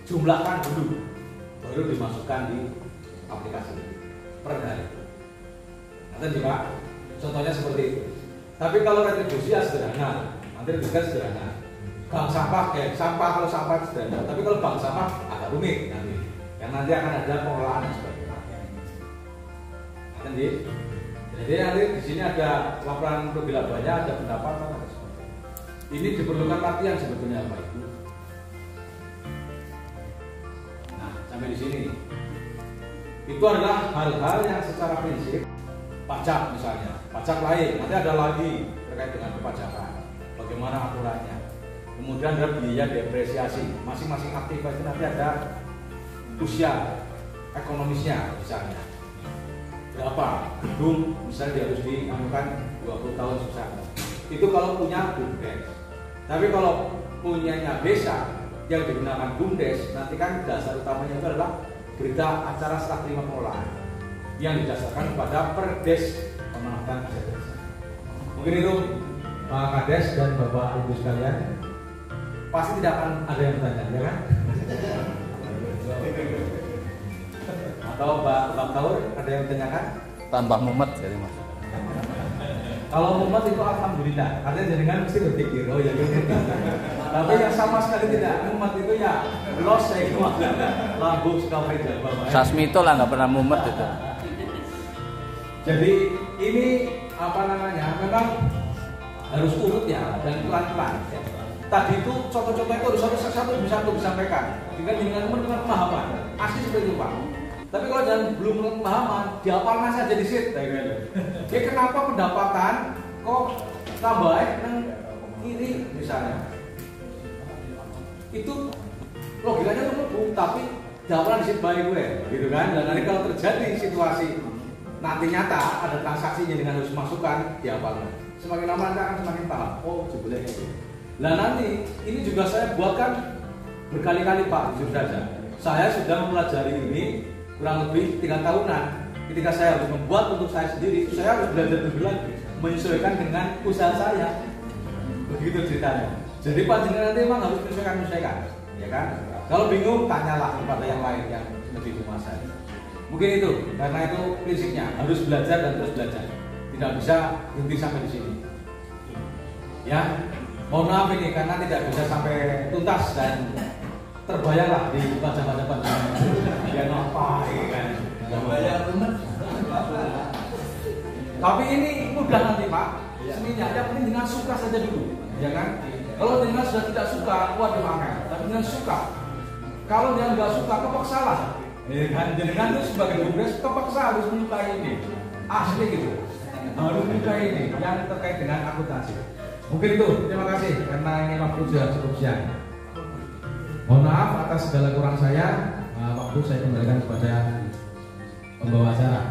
Jumlahkan dulu, baru dimasukkan di aplikasi per hari. Nanti Pak, contohnya seperti itu. Tapi kalau retribusi ya sederhana, nanti juga sederhana. Bank sampah kayak sampah, kalau sampah sederhana. Tapi kalau bank sampah agak rumit nanti. Yang nanti akan ada pengelolaan dan sebagainya. Nanti, jadi nanti di sini ada laporan rugi labanya, ada pendapatan, ada sebagainya. Ini diperlukan latihan sebetulnya Pak Ibu. Nah, sampai di sini. Itu adalah hal-hal yang secara prinsip pajak misalnya, pajak lain. Nanti ada lagi terkait dengan perpajakan. Bagaimana aturannya? Kemudian ada biaya depresiasi. Masing-masing aktivitas itu nanti ada usia ekonomisnya misalnya. Berapa gedung misalnya dia harus dianukan 20 tahun susah. Itu kalau punya BUMDes. Tapi kalau punyanya desa yang digunakan BUMDes, nanti kan dasar utamanya itu adalah berita acara serah terima pengelolaan yang didasarkan pada Perdes Pemanfaatan Aset Desa. Mungkin itu Pak Kades dan Bapak Ibu sekalian. Pasti tidak akan ada yang bertanya, ya kan? Atau Pak Taur ada yang bertanyakan? Tanpa mumet jadi Mas. Kalau mumet itu alhamdulillah, artinya jenengan mesti berpikir, oh ya gitu. Tapi yang sama sekali tidak, mumet itu ya loss saya itu lambung suka beda Bapak. Sasmito lah nggak pernah mumet itu. Jadi ini apa namanya? Memang harus urut ya dan pelan-pelan. Tadi itu contoh-contoh itu harus satu-satu bisa disampaikan dengan pemahaman asli seperti itu Pak. Tapi kalau jangan belum pemahaman, dihafalkan saja di situ. Ya kenapa pendapatan kok tambah kiri misalnya? Itu logikanya itu tapi jangan pernah disip baik gue, gitu kan. Dan nanti kalau terjadi situasi nanti nyata ada transaksinya dengan harus masukkan dihafalkan. Semakin lama Anda akan semakin paham. Oh, jebulnya itu. Nah nanti ini juga saya buatkan berkali-kali Pak, jujur saja. Saya sudah mempelajari ini kurang lebih 3 tahunan. Ketika saya harus membuat untuk saya sendiri, saya harus belajar lebih lagi, menyesuaikan dengan usaha saya. Begitu ceritanya. Jadi Pak jenengan nanti memang harus menyesuaikan, ya kan? Kalau bingung tanyalah kepada yang lain yang lebih menguasai. Mungkin itu, karena itu prinsipnya harus belajar dan terus belajar. Tidak bisa berhenti sampai di sini. Ya, mohon maaf ini karena tidak bisa sampai tuntas dan terbayanglah di baca-baca dia ngapain kan? Tapi ini mudah nanti Pak. Seninya yang penting dengan suka saja dulu, ya kan? Kalau dengan sudah tidak suka, waduh angel. Tapi dengan suka. Kalau dia nggak suka, kepaksa lah. Ya kan? Dengan itu sebagai gubernur kepaksa harus menyukai ini. Asli gitu. Harus menyukai ini yang terkait dengan akuntansi. Mungkin itu. Terima kasih karena ini waktu sudah cukup siang. Mohon maaf atas segala kurang saya. Waktu saya kembalikan kepada pembawa acara.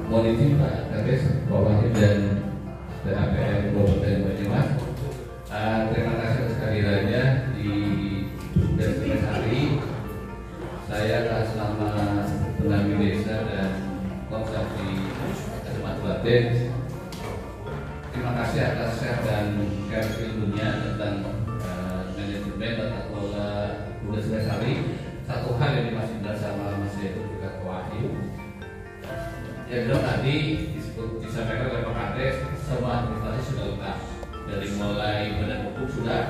Mohon izin Pak Kades, Bapak Wakil dan APM Kabupaten Banyumas. Terima kasih sekali lagi di Bumdes hari. Saya atas nama pendamping desa dan Komsat di Kecamatan Baten. Terima kasih atas share dan yang jelas tadi disampaikan oleh Pak Kades, semua administrasi sudah lengkap. Dari mulai badan hukum sudah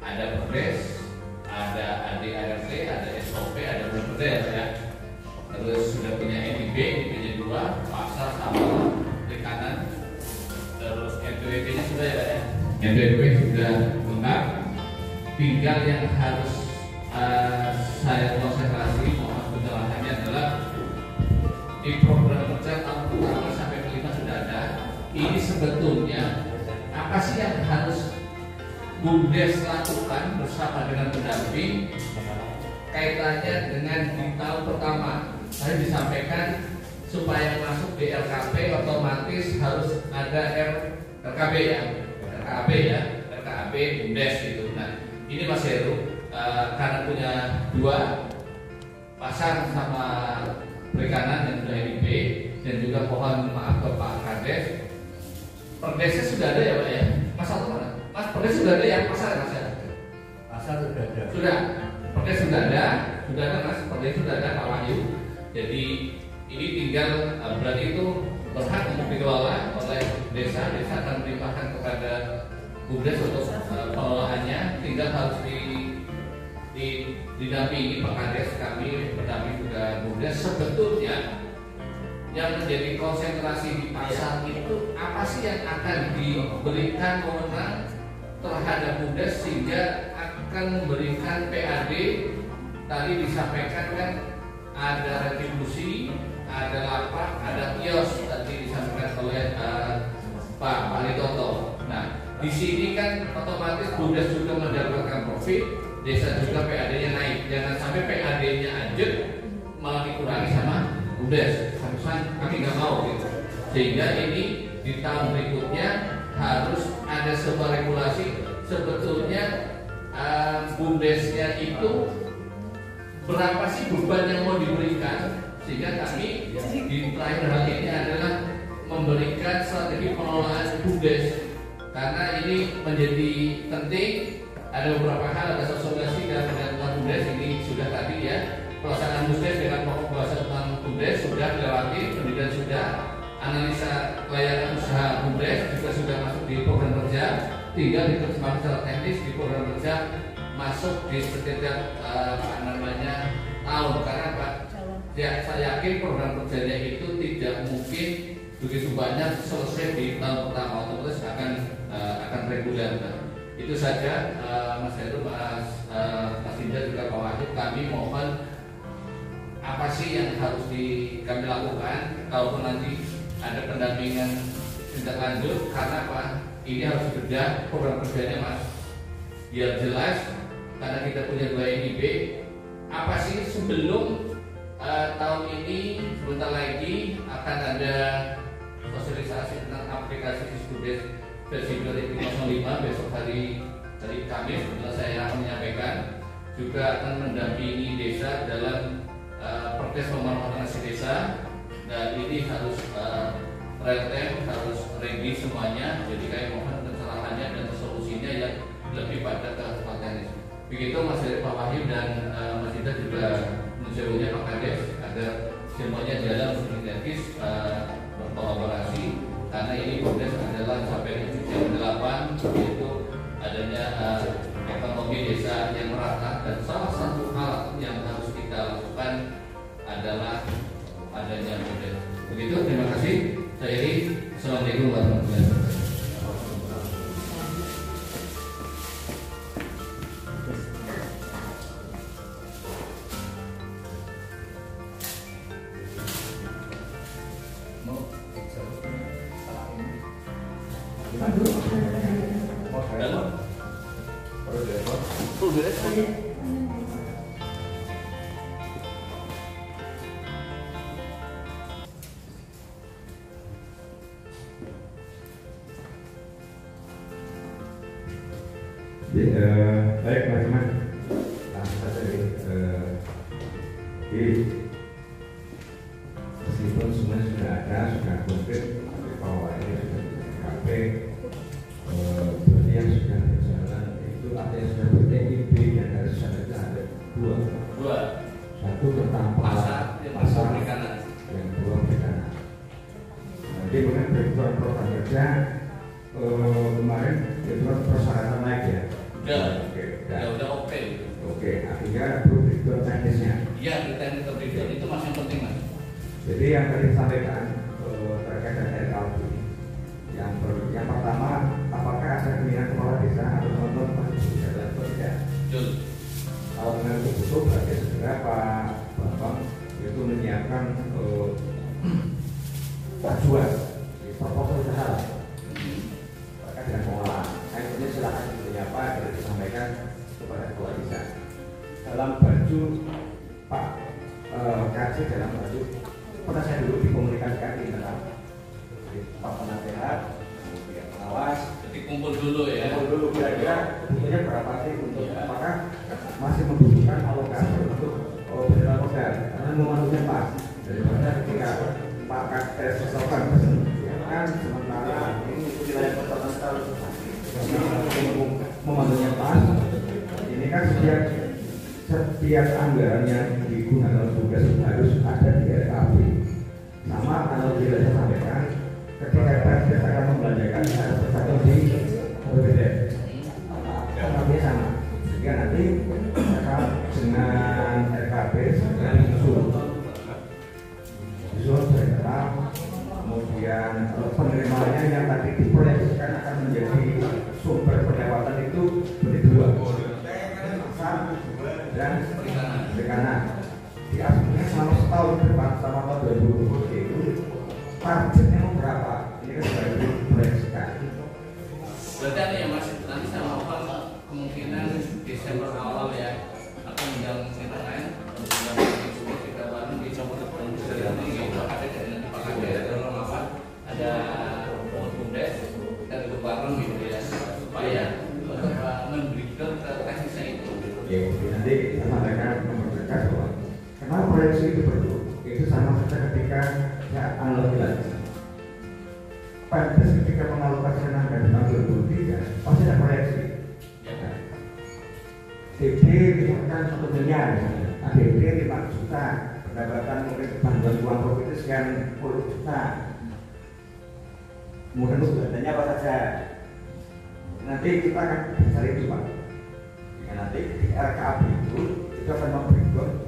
ada Perdes, ada ADART, ada SOP, ada Perdes ya. Terus sudah punya NIB-nya 2, pasar sama perikanan. Terus NPWP-nya sudah ya Pak ya. NPWP sudah lengkap. Tinggal yang harus saya konsentrasi mohon penjelasannya adalah di program kerja tahun pertama sampai kelima sudah ada. Ini sebetulnya apa sih yang harus BUMDes lakukan bersama dengan pendamping kaitannya dengan di tahun pertama? Saya disampaikan supaya masuk di LKP otomatis harus ada RKB ya, RKB BUMDes gitu. Nah, ini Mas Heru karena punya 2 pasar sama perikanan yang sudah NIB dan juga mohon maaf ke Pak Kades, Perdesnya sudah ada ya Pak ya? Pasar mana? Mas Perdes sudah ada ya? Pasar Mas ya? Pasar sudah ada. Sudah. Perdes sudah ada Mas. Perdes sudah ada Pak Wahyu. Jadi ini tinggal berarti itu berhak untuk dikelola oleh desa. Desa akan melimpahkan kepada BUMDes untuk pengelolaannya. Tinggal harus didampingi Pak Kades, kami pendamping juga BUMDes. Sebetulnya yang menjadi konsentrasi di pasar itu apa sih yang akan diberikan wewenang terhadap BUMDes sehingga akan memberikan PAD. Tadi disampaikan kan ada retribusi, ada lapak, ada kios tadi disampaikan oleh Pak Wali Toto. Nah, di sini kan otomatis BUMDes juga mendapatkan profit, desa juga PAD-nya naik. Jangan sampai PAD-nya anjir malah dikurangi sama BUMDes. Kami nggak mau gitu. Sehingga ini di tahun berikutnya harus ada sebuah regulasi. Sebetulnya BUMDesnya itu berapa sih beban yang mau diberikan, sehingga kami di terakhir hal ini adalah memberikan strategi pengelolaan BUMDes karena ini menjadi penting. Ada beberapa hal, ada sosialisasi dan pengelolaan BUMDes ini sudah tadi ya. Pelaksanaan BUMDes dengan pokok bahasa tentang BUMDes sudah dilewati, kemudian sudah analisa layanan usaha BUMDes juga sudah masuk di program kerja. Tinggal diterjemahkan secara teknis di program kerja masuk di setiap tahun. Karena Pak, ya, saya yakin program kerjanya itu tidak mungkin begitu banyak selesai di tahun pertama, otomatis akan reguler. Itu saja Mas Heru, Mas Indra juga Pak Wahid, kami mohon apa sih yang harus kami lakukan kalaupun nanti ada pendampingan tindak lanjut, karena Pak ini harus bedah program kerjanya Mas biar jelas, karena kita punya 2 NIB. Apa sih sebelum tahun ini sebentar lagi akan ada sosialisasi tentang aplikasi BUMDes versi 2005 besok hari Kamis. Setelah saya akan menyampaikan juga akan mendampingi desa dalam Perdes pemanahan nasi desa, dan ini harus real time, harus ready semuanya. Jadi kayak mohon pencerahannya dan solusinya yang lebih pada ke teknis. Begitu Mas Pak Wahyu dan Mas Ida juga mencoba Pak Kades agar semuanya jalan sinergis berkolaborasi, karena ini BUMDes adalah sampai tujuan 8 yaitu adanya ekonomi desa yang merata, dan salah satu hal yang harus kita lakukan adalah adanya BUMDes. Begitu, terima kasih. Saya Iri. Assalamualaikum warahmatullahi wabarakatuh. Baik teman-teman, langsung saja meskipun semuanya sudah ada, sudah konkret, tapi bahwa ini sudah KP, berarti yang sudah berjalan itu ada yang sudah ber-NIB dan harus ada 2. Satu tentang pasar perikanan, yang 2 perikanan. kebutuhan program kerja kemarin itu persyaratan naik ya? Udah oke. Oke, artinya belum itu teknisnya. Iya, di teknik kepribadian itu masih yang penting mas. Jadi yang tadi disampaikan terkait dengan RKP, yang pertama, apakah ada keinginan kepala desa atau teman-teman masih berjalan atau tidak? Betul. Kalau dengan itu butuh, berarti segera Pak Bambang itu menyiapkan ajuan proposal usaha terkait dengan pengolahan. Nah, ini silakan seperti apa yang disampaikan kepada kepala desa. Dalam baju Pak kasih dalam baju pernah saya dulu dikomunikasikan di internal Pak Penasehat, kemudian pengawas. Jadi kumpul dulu ya. Kumpul dulu kira-kira butuhnya berapa sih untuk apakah masih membutuhkan alokasi untuk penjualan modal karena momentumnya pas daripada ketika Pak Kades sesuatu kan sementara ini wilayah pertanahan momentumnya pas ini kan setiap anggaran yang digunakan tugas harus ada di RKP. Sama kalau tidak saya sampaikan, ketika Presiden akan membelanjakan harus tercantum di APBD. RKP sama. Sehingga nanti akan dengan RKP segera disusun internal, kemudian penerimaannya yang tadi diproyeksikan akan menjadi sumber pendapatan itu menjadi dua. Dan perikanan di aslinya selama setahun ke depan sama tahun 2020 itu targetnya mau berapa? Ini kan sudah diproyeksikan. Berarti ada ya mas, nanti saya melakukan kemungkinan Desember awal ya akan menjalankan lain untuk kita bangun di campur ini gitu. Ada dari nanti Pak Kades dalam apa? Ada BUMDes dan itu bareng gitu ya supaya memberikan teknisnya itu. Ya, nanti saya sampaikan mempertegas bahwa kenapa proyeksi itu perlu? Itu sama saja ketika ya analogi lagi. Pada ketika mengalokasikan anggaran tahun 2023 pasti ada proyeksi. Ya kan? DP misalkan 1 miliar, ADB 5 juta, pendapatan mungkin bantuan uang profit itu sekian 10 juta. Kemudian kebutuhannya apa saja? Nanti kita akan cari itu Pak. Nanti di RKP itu akan memberikan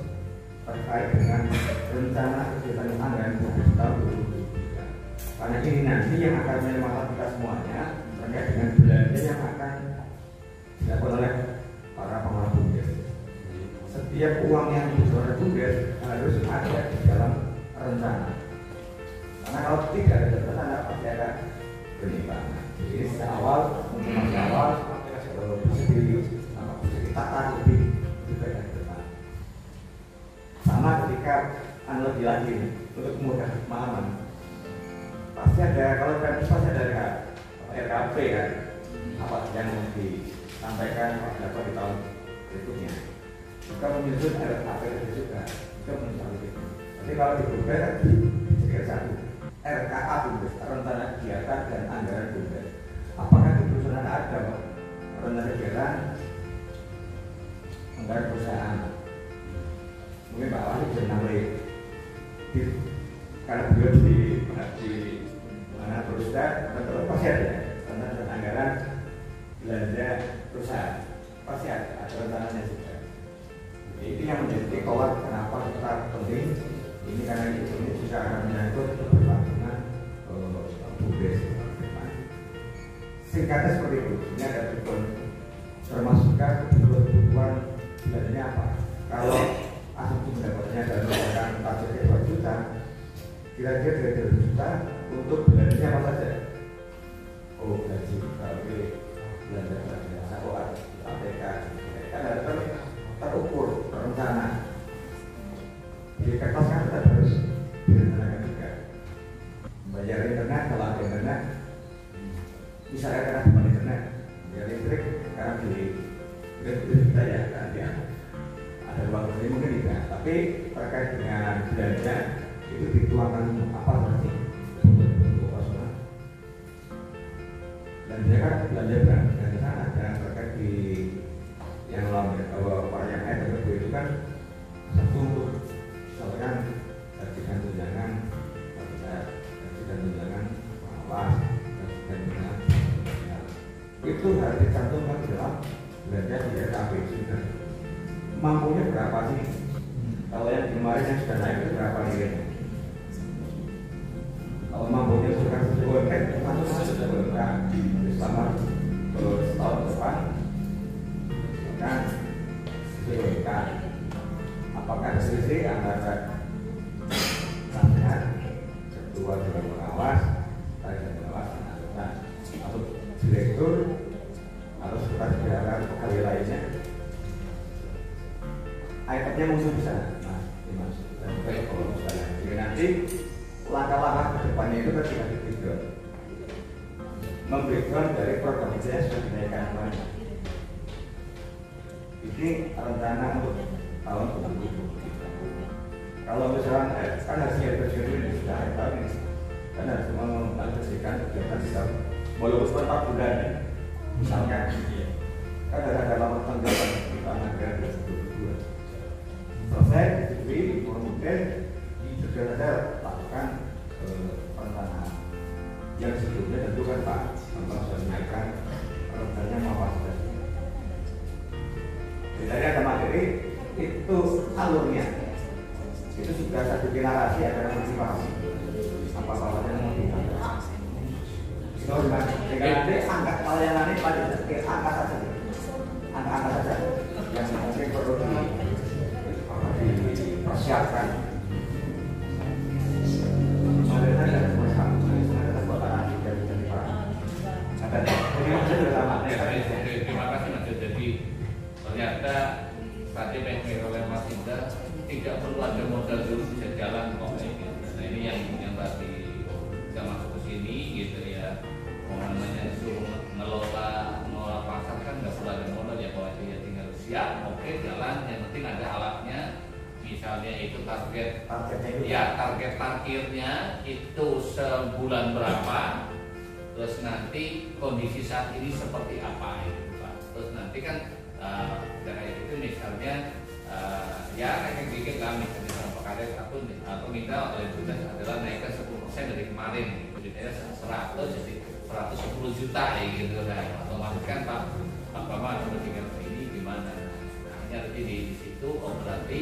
terkait dengan rencana kegiatan anggaran tahun 2023. Karena ini nanti yang akan menyelamatkan kita semuanya terkait dengan belanja yang akan dilakukan oleh para pengelola BUMDes. Setiap uang yang dibutuhkan oleh BUMDes harus ada di dalam rencana. Karena kalau tidak ada rencana pasti ada penyimpangan. Jadi sejak awal, masih awal bisa ditata lebih baik ke depan. Sama ketika analogi lagi untuk mudah pemahaman. Pasti ada kalau pasti ada RKP kan apa yang mau disampaikan apa di tahun berikutnya. Juga menyusun RKP itu juga menyusun itu. Tapi kalau di BUMDes kan sekitar satu RKA BUMDes, rencana kegiatan dan anggaran BUMDes. Apakah di perusahaan ada rencana kegiatan anggaran perusahaan? Mungkin Pak Wahid bisa nambahin karena beliau di mana perusahaan betul pasti ada rencana anggaran belanja perusahaan pasti ada rencananya juga. Ini yang menjadi kawat kenapa kita penting ini karena ini juga akan menyangkut keberlangsungan BUMDes. Singkatnya seperti itu. Ini ada tujuan termasukkan kebutuhan belanjanya apa. Kalau asumsi pendapatannya dalam menggunakan targetnya 2 juta, kira-kira dari 2 juta untuk belanjanya apa saja? Oh, gaji, KW, belanja SAOA, APK, kan harus terukur, terencana. Di kertas kan kita harus direncanakan juga. Bayar internet, kalau ada internet, misalnya karena di internet, bayar listrik, karena di kita ya, kan ya. Ada ruang kerja mungkin tidak, tapi terkait dengan belanja itu dituangkan apa berarti untuk operasional. Belanja kan belanja belanja sana dan terkait di yang lain yang RKP itu kan satu untuk misalkan gaji dan tunjangan, gaji dan tunjangan pengawas kerja di SAP juga. Mampunya berapa sih? Kalau yang kemarin yang sudah naik itu berapa nilainya? Kalau mampunya sudah sesuai masuk sudah berapa? Selama setahun depan kan disesuaikan. Apakah selisih antara sampean kedua dewan pengawas, dewan pengawas, atau direktur atau sekretaris pegawai lainnya? iPad-nya muncul di sana. Nah, ini masuk. Dan kalau misalnya, jadi nanti langkah-langkah ke depannya itu kan kita di-breakdown. Membreakdown dari program yang sudah dinaikkan kemarin. Ini rencana untuk tahun 2020. Kalau misalnya kan harus dibersihkan dulu di sudah tahun ini, kan harus membersihkan kegiatan di tahun walaupun 4 bulan ya. Misalnya, kan ada lama tanggapan di tahun anggaran 2022. Selesai, disetujui, kemudian sudah ada lakukan perencanaan. Yang sebelumnya tentu kan Pak sudah menaikkan rencananya maupun sudah. Jadi ada materi itu alurnya itu sudah satu generasi ada yang masih paham apa-apa yang mau diangkat. Sehingga nanti angka pelayanan ini pada angka saja, angka saja yang mungkin perlu dipersiapkan. Terima kasih Mas. Jadi ternyata tadi oleh Mas Indra tidak perlu ada modal dulu bisa jalan kok ini. Nah ini yang tadi kita masuk ke sini gitu ya. Mau namanya suruh ngelola pasar kan nggak perlu ada modal ya, kalau dia tinggal siap, oke jalan. Yang penting ada alatnya. Misalnya itu targetnya itu ya target parkirnya itu sebulan berapa, terus nanti kondisi saat ini seperti apa itu Pak. Terus nanti kan kayak itu misalnya ya kayak dikit lah misalnya sama Pak Kades atau minta oleh tugas adalah naikkan 10% dari kemarin jadi 100 jadi 110 juta ya gitu kan, otomatis kan Pak Bama berpikir ini gimana. Nah ini nanti di situ berarti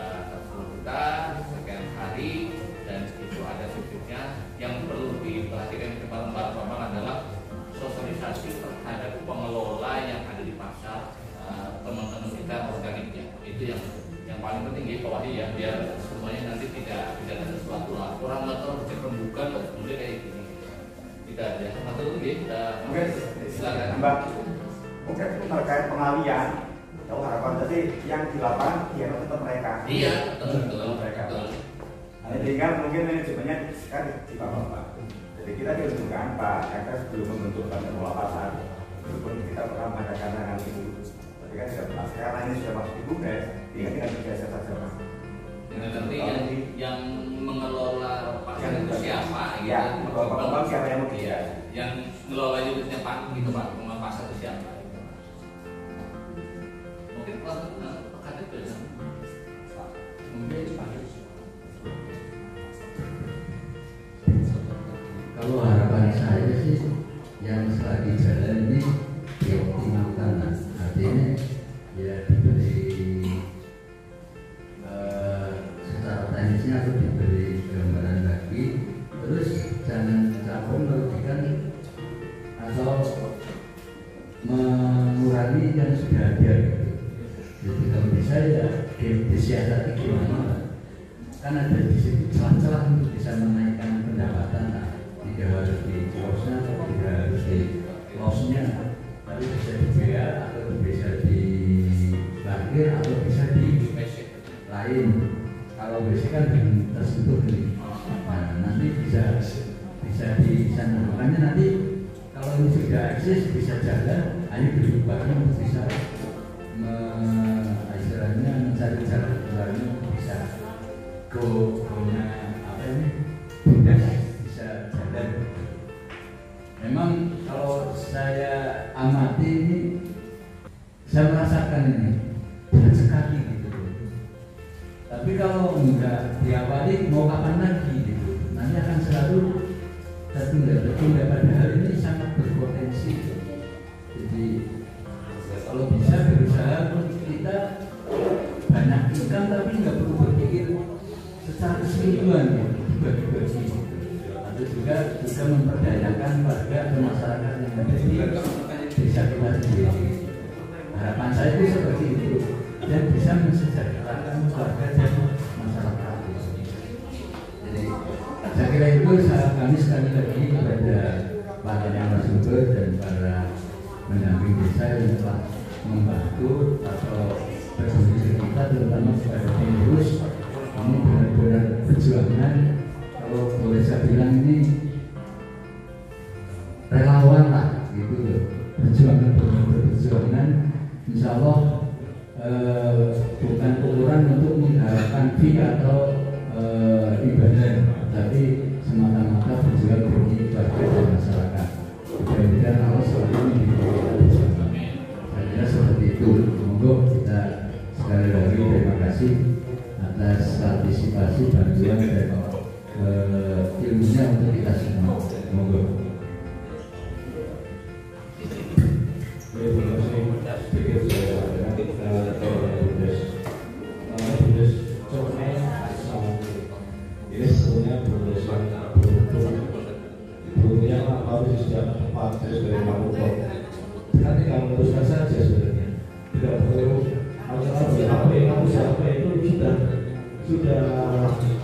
10 juta sekian hari dan itu ada subsidi-nya. Yang perlu diperhatikan kepada Pak Bambang adalah sosialisasi terhadap pengelola yang ada di pasar, teman-teman kita organiknya. Itu yang paling penting ya Pak Wahyu ya, biar semuanya nanti tidak ada sesuatu laporan atau cek pembukaan kemudian kayak gini. Tidak ada satu lagi mungkin silakan Mbak. Mungkin terkait pengalian. Kalau harapan tadi yang di lapangan dia tetap mereka. Iya, betul mereka. Nah, tinggal mungkin manajemennya kan di Bapak. Jadi kita diuntungkan Pak, kita sebelum membentuk badan pola pasar, walaupun kita pernah mengadakan hal itu, tapi kan sudah pernah. Sekarang ini sudah masuk di BUMDes, tinggal kita biasa saja Pak. Nanti yang mengelola pasar itu siapa? Ya, mengelola siapa yang mau dia? Yang mengelola unitnya Pak, gitu Pak, mengelola pasar itu siapa? Mungkin Pak Kadep beda. Mungkin Pak. Kalau harapan saya sih yang selagi jalan ini dioptimalkan, artinya ya diberi secara teknisnya atau diberi gambaran lagi, terus jangan sampai merugikan atau mengurangi yang sudah ada. Jadi kalau bisa ya disiasati gimana, kan ada di situ celah-celah untuk bisa menaikkan pendapatan. Tidak harus di close-nya, tidak harus di loss-nya, tapi bisa di BA atau bisa di parkir atau bisa di lain. Kalau basic kan tersentuh ini. Nah, nanti bisa di sana. Makanya nanti kalau ini sudah eksis bisa jalan, ayo duduk bareng untuk bisa istilahnya mencari jalan-jalannya bisa go-nya apa ini mudah. Memang kalau saya amati ini, saya merasakan ini berat sekali gitu. Tapi kalau enggak diawali mau kapan lagi gitu, nanti akan selalu tertunda. Padahal ini sangat berpotensi. Jadi kalau bisa juga memperdayakan warga atau masyarakat yang ada di desa kita sendiri. Harapan saya itu seperti itu, dan bisa mensejahterakan warga dan masyarakat. Jadi saya kira itu kami sekali lagi kepada para narasumber dan para pendamping desa yang telah membantu atau berkontribusi kita, terutama kepada pengurus. Ini benar-benar perjuangan, kalau boleh saya bilang ini relawan lah gitu loh, perjuangan benar-benar perjuangan. Insya Allah bukan ukuran untuk mengharapkan fee atau ibadah, tapi semata-mata berjuang demi warga dan masyarakat. Mudah-mudahan Allah selalu mendukung kita. Saya kira seperti itu. Monggo kita sekali lagi terima kasih atas partisipasi bantuan dan ilmunya untuk kita semua. Monggo. Nanti kalau meneruskan saja sebenarnya tidak perlu siapa itu sudah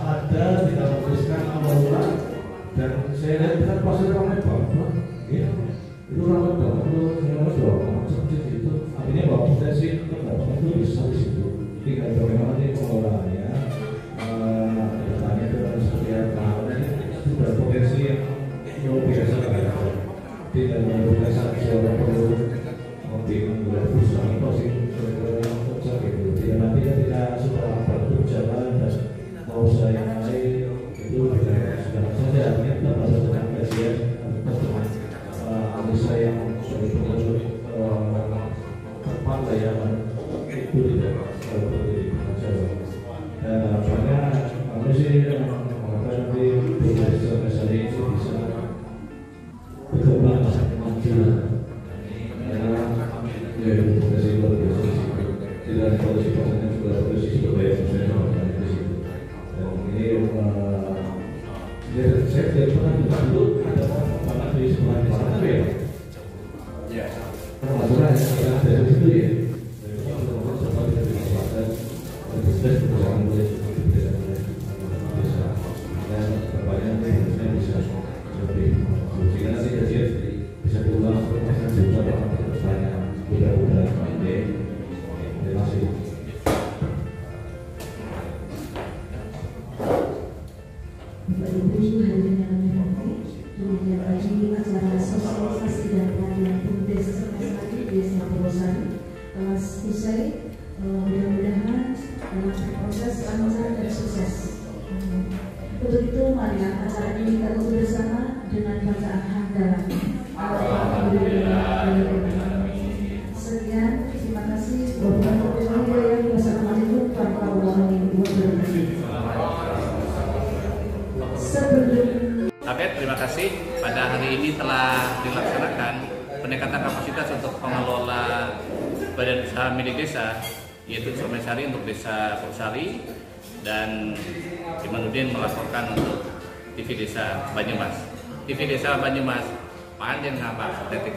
ada, tidak meneruskan amal dan saya lihat kan pasal ramai banget, ya itu ramai banget seperti itu. Artinya bahwa potensi pendapatan itu bisa di situ. Tinggal bagaimana nanti pengolahannya, datanya itu seperti apa. Dan itu sudah potensi yang luar biasa kan. Tidak memerlukan seorang perlu bingung buat usaha sih kerja gitu. Tidak nanti ketika sudah berjalan dan mau saya naik itu sudah saja artinya kita merasa dengan kasihan teman anggota yang sudah pengurus kepandaian itu tidak seperti masalah. Dan harapannya kami sih mengatakan nanti proses ini bisa berkembang maju. Ya, terima kasih luar biasa. Tidak polisi pasarnya juga polisi supaya saya melakukan di situ. Dan ini saya tidak pernah dulu ada orang di sekolah di sana ya. Ya. Termasuklah yang dari situ ya. Dari situ sempat kita dilakukan dan kita bersama mulai bisa. Dan bapaknya saya bisa lebih. Jika nanti kajian bisa diulang, akan juga pertanyaan. Mudah-mudahan pandai. Terima kasih. Bapak Ibu hadirin yang dirahmati, demikian tadi acara sosialisasi dan pelatihan BUMDes Sukasari Desa Purwosari telah usai. Mudah-mudahan dalam proses lancar dan sukses. Untuk itu, mari acara ini kita tutup bersama dengan bacaan hamdalah. Sekian, terima kasih. Wassalamualaikum warahmatullahi wabarakatuh. Oke, terima kasih. Pada hari ini telah dilaksanakan peningkatan kapasitas untuk pengelola badan usaha milik desa, yaitu Somesari untuk desa Purwosari dan Imanuddin melaporkan untuk TV Desa Banyumas. TV Desa Banyumas, panjen ngapa tetik.